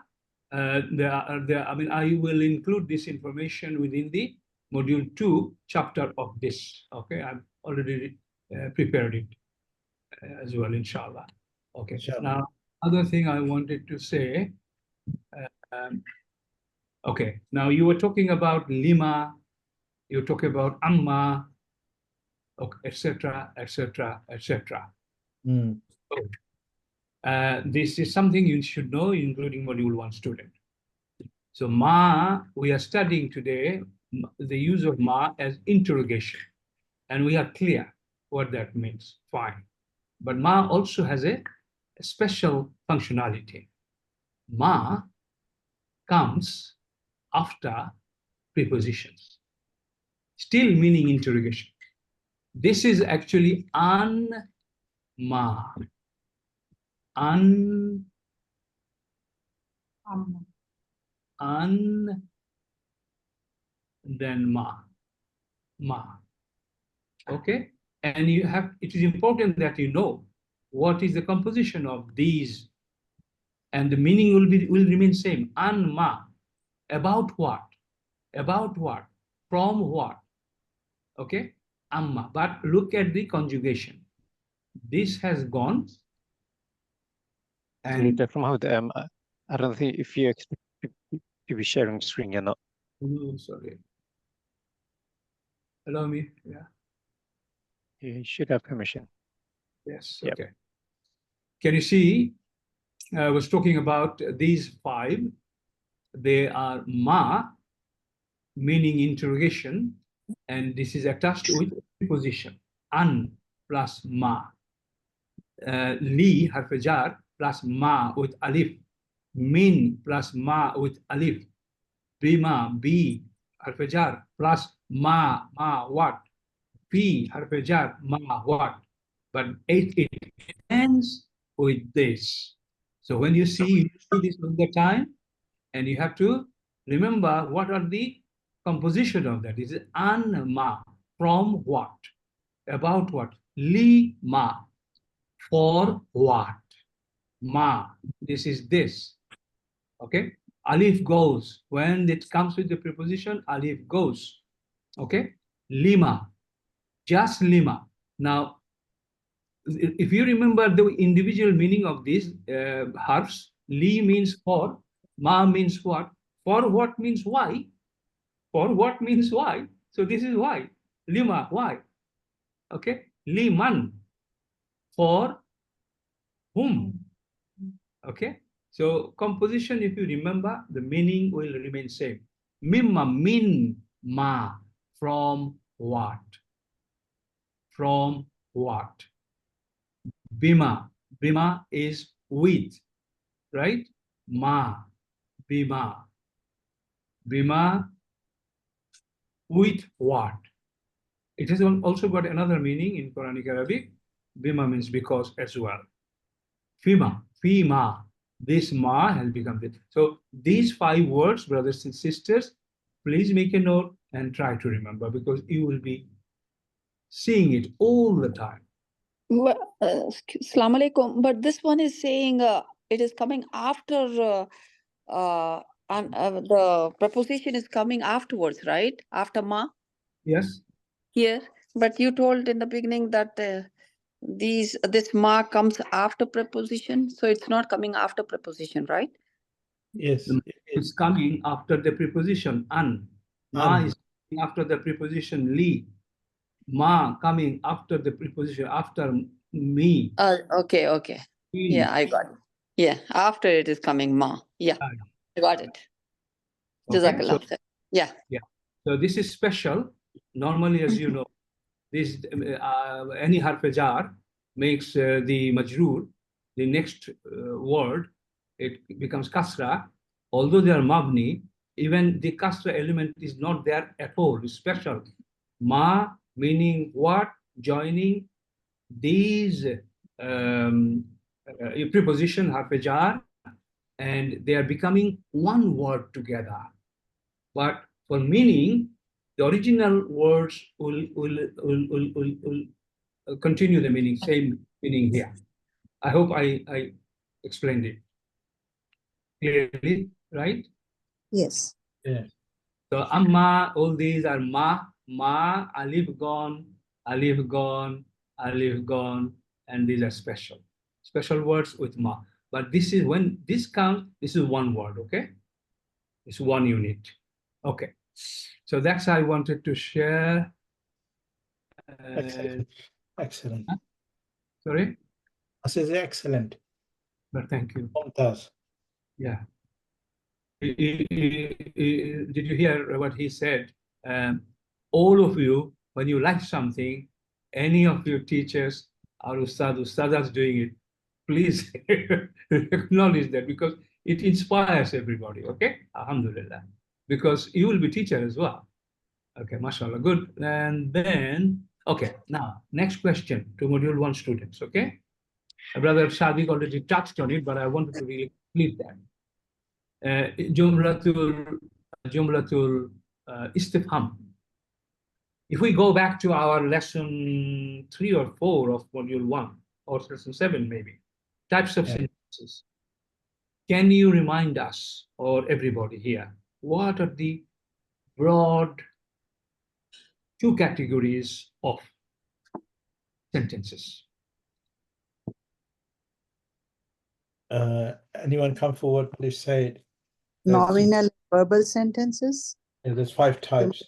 I mean, I will include this information within the module 2 chapter of this. Okay, I've already prepared it as well, inshallah. Okay. Inshallah. Now, other thing I wanted to say. Okay. Now you were talking about lima, you're talking about amma, okay, etc., etc., etc. This is something you should know, including module 1 student. So ma, we are studying today the use of ma as interrogation, and we are clear what that means. Fine. But ma also has a special functionality. Ma comes after prepositions, still meaning interrogation. This is actually ma. Then ma. Okay, and you have, it is important that you know what is the composition of these, and the meaning will remain same. Ma, about what, from what. Okay, amma. But look at the conjugation. This has gone. And Dr. Mahmoud, I don't think if you expect to be sharing screen, you're not. Oh, sorry. Allow me. Yeah. You should have permission. Yes. Yep. Okay. Can you see? I was talking about these 5. They are ma, meaning interrogation, and this is attached with preposition. An plus ma. Li, harf jar, plus ma with alif. Min plus ma with alif. Bima, bi, harf jar, plus ma what. Fi, harf jar, ma what. But it ends with this. So when you see this all the time, and you have to remember what are the composition of that. Is it an ma, from what, about what, li ma, for what, ma, this is this. Okay, alif goes, when it comes with the preposition, alif goes. Okay, lima, just lima. Now, if you remember the individual meaning of these harfs, li means for, ma means what, for what means why, for what means why. So this is why, lima, why. Okay, liman, for whom. Okay, so composition, if you remember, the meaning will remain same. Mimma, min, ma, from what? From what? Bima, bima is with, right? Ma, bima, bima, with what? It has also got another meaning in Quranic Arabic. Bima means because as well. Fima, fima, this ma has become this. So these 5 words, brothers and sisters, please make a note and try to remember, because you will be seeing it all the time. Well, Assalamu alaikum. But this one is saying it is coming after the preposition is coming afterwards, right? After ma. Yes. Here, but you told in the beginning that this ma comes after preposition, so it's not coming after preposition, right? Yes. It's coming after the preposition an. Ma is coming after the preposition li. Ma coming after the preposition after me. Okay, okay. Yeah, I got it. Yeah, after it is coming ma. Yeah, I got it. Okay, so, yeah. Yeah. So this is special. Normally, as you know, this any harf jar makes the majroor, the next word, it becomes kasra. Although they are mabni, even the kasra element is not there at all. It's special. Ma meaning what? Joining these preposition harf jar, and they are becoming one word together. But for meaning, the original words will continue the meaning, same meaning here. I hope I explained it clearly, right? Yes. Yeah. So amma, all these are ma, alif gone, alif gone, alif gone, and these are special words with ma. But this is when this comes, this is one word, okay? It's one unit. Okay, so that's I wanted to share. Excellent. Excellent. Sorry? I said excellent. But thank you. Mumtaz. Yeah. Did you hear what he said? All of you, when you like something, any of your teachers or ustadas doing it, please acknowledge that, because it inspires everybody, okay? Alhamdulillah. Because you will be teacher as well. Okay, mashallah, good. And then, okay, now, next question to Module 1 students, okay? Brother Sadiq already touched on it, but I wanted to really complete that. Jumlatul istifham. If we go back to our lesson 3 or 4 of Module 1, or lesson 7 maybe, types of sentences. Can you remind us, or everybody here, what are the broad 2 categories of sentences? Anyone come forward, please say it. Nominal verbal sentences. Yeah, there's 5 types.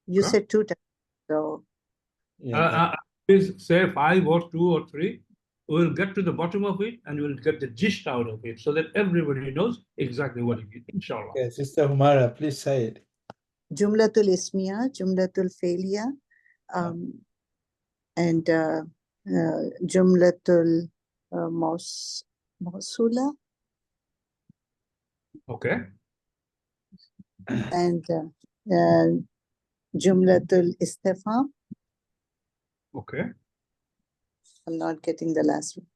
You said 2 types. So Please say 5 or 2 or 3. We'll get to the bottom of it and we'll get the gist out of it so that everybody knows exactly what it is, inshallah. Okay, Sister Humara, please say it. Jumlatul ismiya, Jumlatul failiya, and Jumlatul Mawsula. Okay. And Jumlatul istifham. Okay. I'm not getting the last one.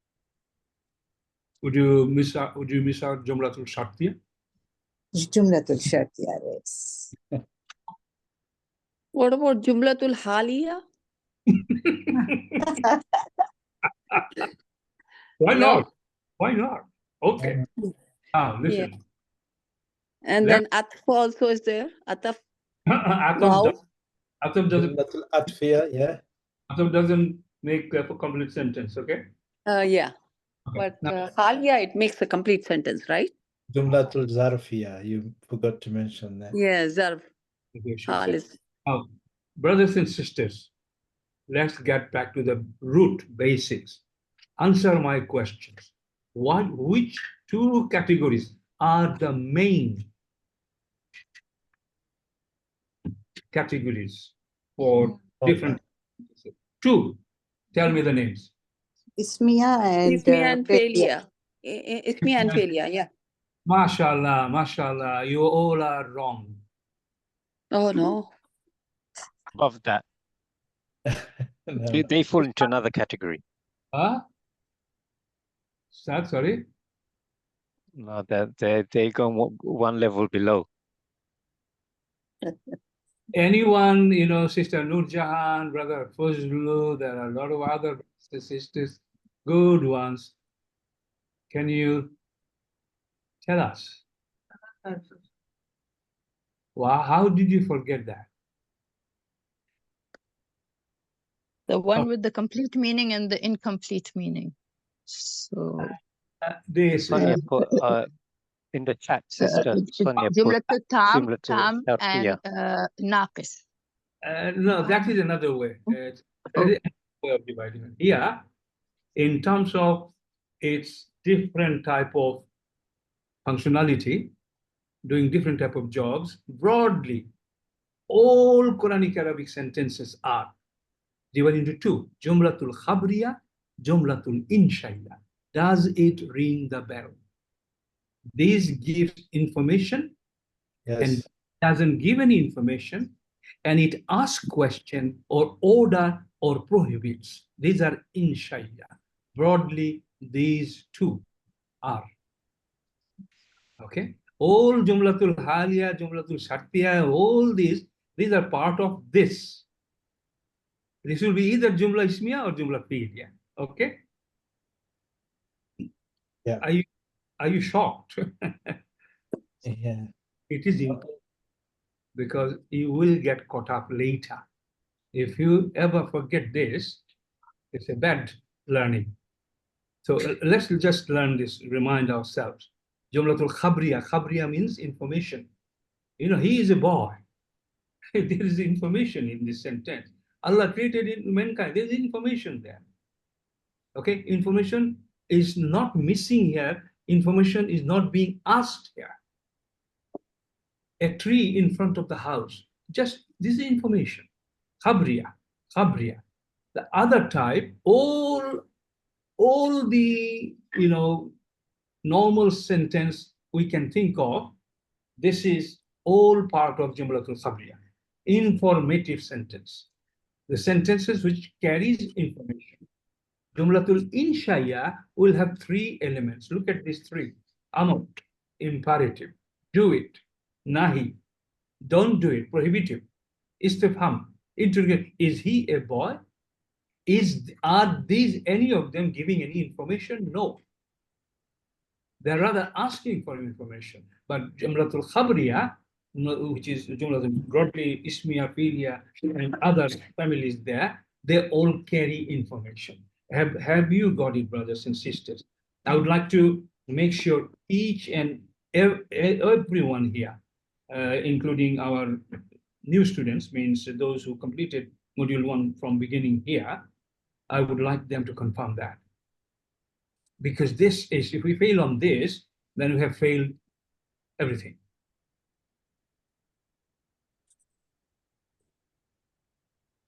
Would you miss out Jumlatul Shartiya? Jumlatul Shartiya, yes. What about Jumlatul Haliya? Why No? not? Why not? Okay. Now listen. Yeah. And then Atf also is there. Ataf. Ataf doesn't. Jumlatul Atfiya, yeah. Ataf doesn't make a complete sentence. Okay. Yeah. Okay. But Haliya, it makes a complete sentence, right? Jumlatul Zarfiya, you forgot to mention that. Yeah, Zarf. Now, brothers and sisters, let's get back to the root basics. Answer my questions. Which two categories are the main categories for different? Two. Tell me the names. Ismiya and Ismiya and failure. failure. Ismiya and failure, yeah. Mashallah, mashallah, you all are wrong. Oh no. Above that, they fall into another category. Huh? Sorry? No, they go one level below. Anyone, you know, Sister Nur Jahan, Brother Fuzlu, there are a lot of other sisters, good ones. Can you tell us? Wow, how did you forget that? The one with the complete meaning and the incomplete meaning. So Sonia put in the chat, sister. Sonia put Jumlatul tam, Jumlatul tam and Shartiyya. naqis. No, that is another way. That is another way of dividing it. Here, in terms of its different type of functionality, doing different type of jobs, broadly, all Quranic Arabic sentences are divided into two: Jumlatul Khabriya, Jumlatul Insha'ya. Does it ring the bell? This gives information and doesn't give any information, and it asks question or order or prohibits. These are Insha'ya. Broadly, these two are. Okay? All Jumlatul Haliya, Jumlatul Shartiya, all these are part of this. This will be either Jumla Ismiya or Jumla Fi'liya. Okay? Yeah. Are you shocked? Yeah. It is important because you will get caught up later. If you ever forget this, it's a bad learning. So let's just learn this, remind ourselves. Jumlatul Khabriya. Khabriya means information. You know, he is a boy. There is information in this sentence. Allah created mankind. There is information there. Okay, information is not missing here. Information is not being asked here. A tree in front of the house. Just this is information. Khabriya. Khabriya. The other type, all the, you know, normal sentence we can think of, this is all part of Jumlatul Khabriya. Informative sentence. The sentences which carries information. Jumlatul Insha'ya will have three elements. Look at these three. Amr, imperative. Do it. Nahi, don't do it. Prohibitive. Istifham, interrogate. Is he a boy? Are these any of them giving any information? No. They're rather asking for information. But Jumlatul Khabriya, which is Jumlatul broadly Ismiya, Fi'liya, and other families there, they all carry information. Have you got it, brothers and sisters? I would like to make sure each and everyone here, including our new students, means those who completed Module 1 from beginning here, I would like them to confirm that. Because this is, if we fail on this, then we have failed everything.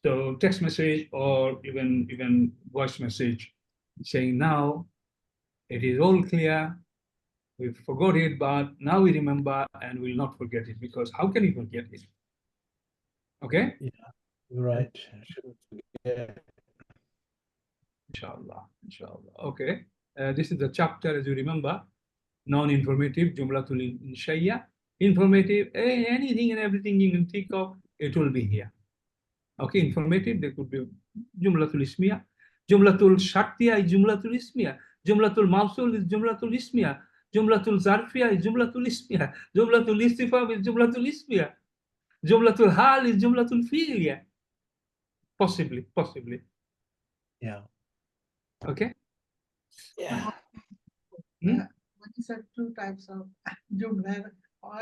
So text message or even voice message saying now it is all clear, we forgot it, but now we remember and will not forget it, because how can we forget it? Okay? Yeah, right. Shouldn't forget. Inshallah, inshallah. Okay. This is the chapter, as you remember, non-informative, Jumlatul Insha'ya. Informative, anything and everything you can think of, it will be here. Okay, informative, there could be Jumlatul Ismiya. Jumlatul Shartiya is Jumlatul Ismiya. Jumlatul Mawsul is Jumlatul Ismiya. Jumlatul Zarfiya is Jumlatul Ismiya. Jumlatul Istifham is Jumlatul Ismiya. Jumlatul Hal is Jumlatul Fi'liya. Possibly. Yeah. Okay? Yeah. When you said two types of Jumla,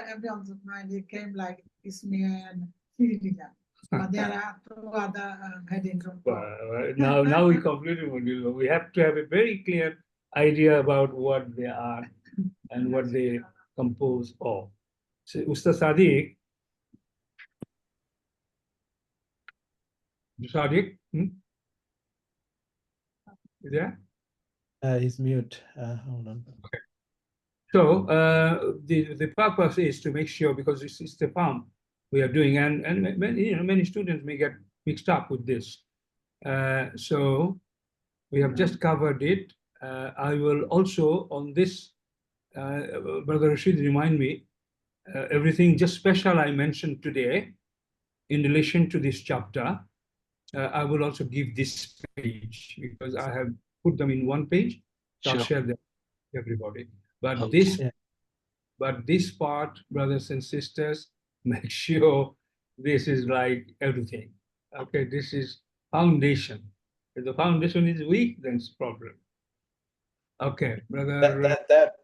everyone's mind, it came like Ismiya and Fi'liya. But there are two other headings on top. Now we completely module. We have to have a very clear idea about what they are and what they compose of. So, Ustaz Sadiq. Sadiq? Is there? He's mute. Hold on. Okay. So the purpose is to make sure, because it's the farm we are doing, and many students may get mixed up with this. So we have just covered it. I will also on this, Brother Rashid, remind me, everything just special I mentioned today in relation to this chapter, I will also give this page because I have put them in one page. So I'll share them with everybody. But this part, brothers and sisters, make sure this is like everything. Okay, this is foundation. If the foundation is weak, then it's a problem. Okay, brother.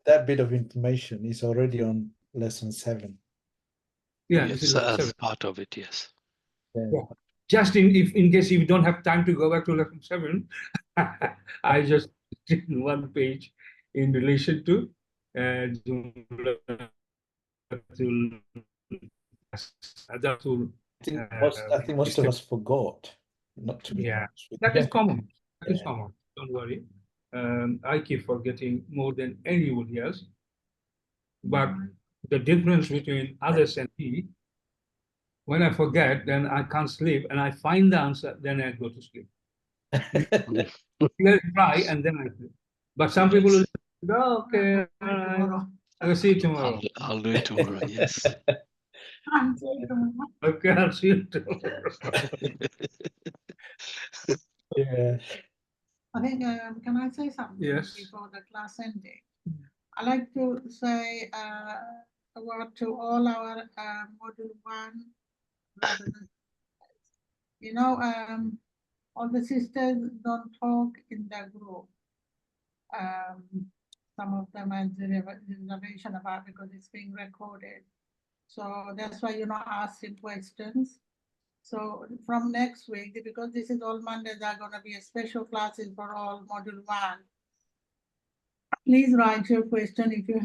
That bit of information is already on lesson 7. Yeah, yes, this is lesson 7. Part of it, yes. Yeah. Just in case you don't have time to go back to lesson 7, I just did one page in relation to I think most of us forgot. Not to be honest with that you. is common. That is common. Don't worry. I keep forgetting more than anybody else. But the difference between others and me, when I forget, then I can't sleep, and I find the answer, then I go to sleep. Try and then I sleep. But some people will say, oh, okay, I will see you tomorrow. I'll do it tomorrow. Yes. Okay, I'll see you tomorrow. Yeah. I think, can I say something before the class ending? I like to say a word to all our module 1 brothers and sisters. You know, all the sisters don't talk in the group. Some of them have reservation about because it's being recorded. So that's why you're not asking questions. So from next week, because this is all Mondays, are going to be a special classes for all module 1. Please write your question if you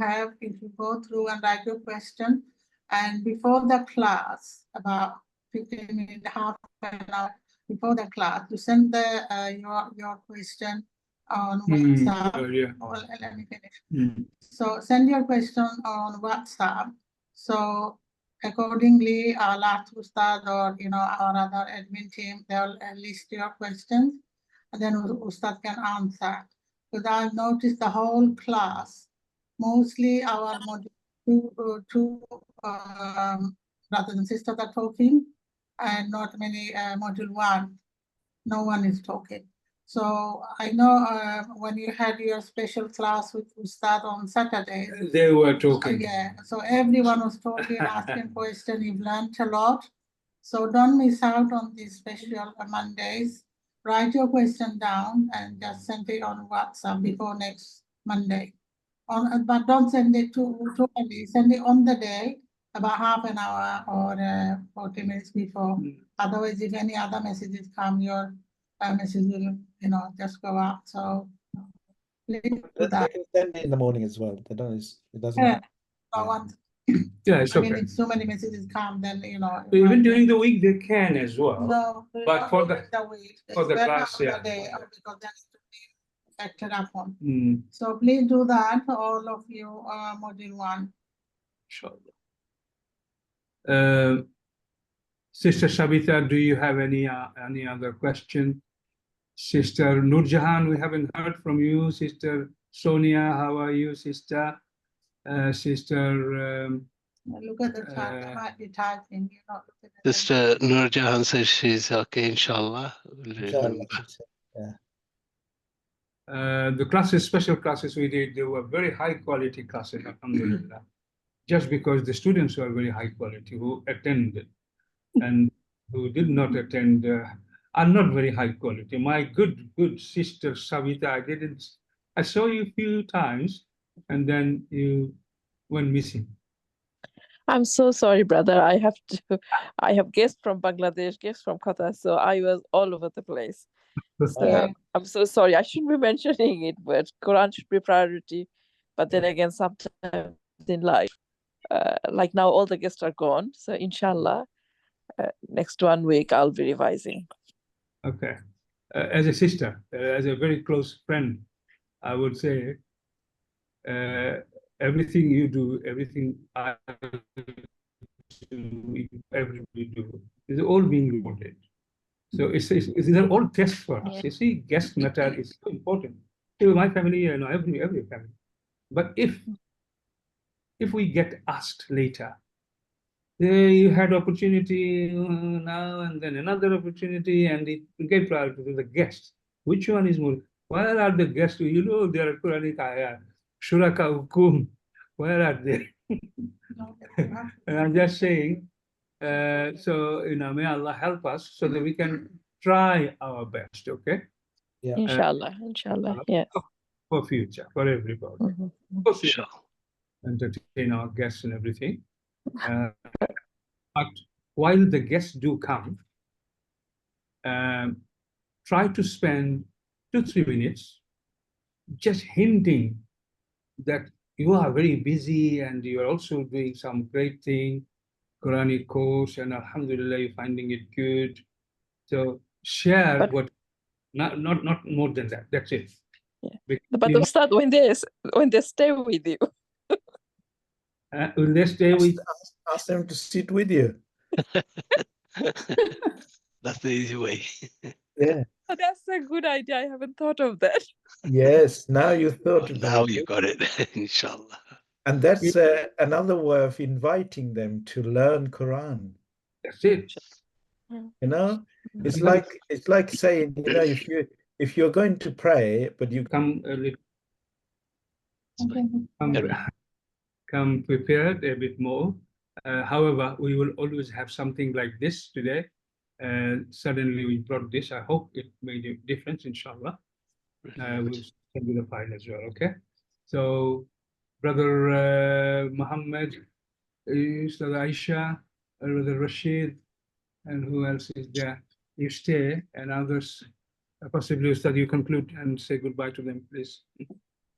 go through and write your question. And before the class, about 15 minutes, half an hour before the class, you send your question on WhatsApp. Let me finish. So send your question on WhatsApp. So accordingly, I'll ask Ustad or our other admin team, they'll list your questions, and then Ustad can answer. Because I've noticed the whole class, mostly our module 2 brothers and sisters are talking, and not many module 1, no one is talking. So I know when you had your special class with Ustad on Saturday, they were talking. Yeah, so everyone was talking, asking questions. You've learned a lot. So don't miss out on these special Mondays. Write your question down and just send it on WhatsApp before next Monday. But don't send it too early. Send it on the day, about half an hour or 40 minutes before. Otherwise, if any other messages come, your message will, just go out. So please do that. They can send it in the morning as well. It doesn't. Yeah. No one. Yeah, it's okay. I mean, if so many messages come, then even during the week they can as well. No, but for the week, for the class, the day, because then it will be acted upon. So please do that, all of you, module 1. Sure. Sister Shabita, do you have any other question? Sister Nurjahan, we haven't heard from you. Sister Sonia, how are you, sister? Sister. Look at the chat. I might be typing. Sister Nurjahan says she's okay, inshallah. The classes, special classes we did, they were very high quality classes, alhamdulillah. Just because the students were very high quality who attended, and who did not attend are not very high quality. My good sister Savita, I saw you a few times and then you went missing. I'm so sorry, brother. I have guests from Bangladesh, guests from Qatar, so I was all over the place. So I'm so sorry. I shouldn't be mentioning it, but Quran should be priority. But then again, sometimes in life, like now, all the guests are gone. So inshallah, next 1 week I'll be revising. Okay. As a sister, as a very close friend, I would say everything you do, everything I do, everybody do, is all being recorded. So they're all tests for us. You see, guest matter is so important. To my family, every family. But if we get asked later, you had opportunity now and then another opportunity, and it gave priority to the guests. Which one is more? Where are the guests? You know, there are Quranic ayat, Shuraka Hukum. Where are they? And I'm just saying, so, may Allah help us so that we can try our best, okay? Yeah. Inshallah, yes. For future, for everybody. Of course, we entertain our guests and everything. But while the guests do come, try to spend 2-3 minutes just hinting that you are very busy and you are also doing some great thing, Quranic course, and alhamdulillah, you're finding it good. So share not more than that. That's it. Yeah. But Ustad, when they stay with you. Will they stay with? Ask them to sit with you. That's the easy way. Yeah. Oh, that's a good idea. I haven't thought of that. Yes, now you thought about now it. you got it, inshallah. And that's another way of inviting them to learn Quran. That's it. You know, it's like saying, if you're going to pray, but you come a little, come prepared a bit more. However, we will always have something like this today. Suddenly we brought this. I hope it made a difference, inshallah. We'll send you the file as well, okay? So, Brother Muhammad, Ustad Aisha, Brother Rashid, and who else is there? You stay, and others, possibly, Ustad, you conclude and say goodbye to them, please.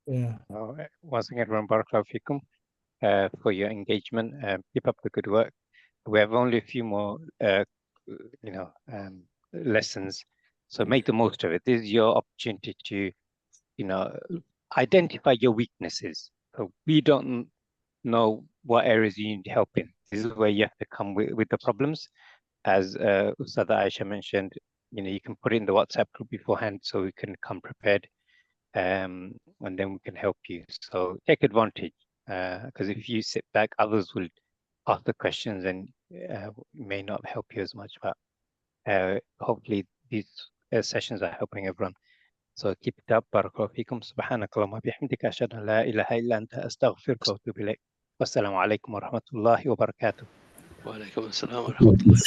Yeah. Once again, Barakallahu Fikum for your engagement. Keep up the good work. We have only a few more, lessons, so make the most of it. This is your opportunity to, identify your weaknesses. So we don't know what areas you need help in. This is where you have to come with the problems. As Ustad Aisha mentioned, you can put it in the WhatsApp group beforehand so we can come prepared, and then we can help you. So take advantage, because if you sit back, others will ask the questions and may not help you as much. But hopefully these sessions are helping everyone. So keep it up. Barakallahu fikum. Subhanakallahumma bihamdika ashhadu an la ilaha illa anta astaghfiruka wa atubu ilayk. Wassalamu alaikum wa rahmatullahi wa barakatuh. Wa alaikum assalam wa rahmatullahi.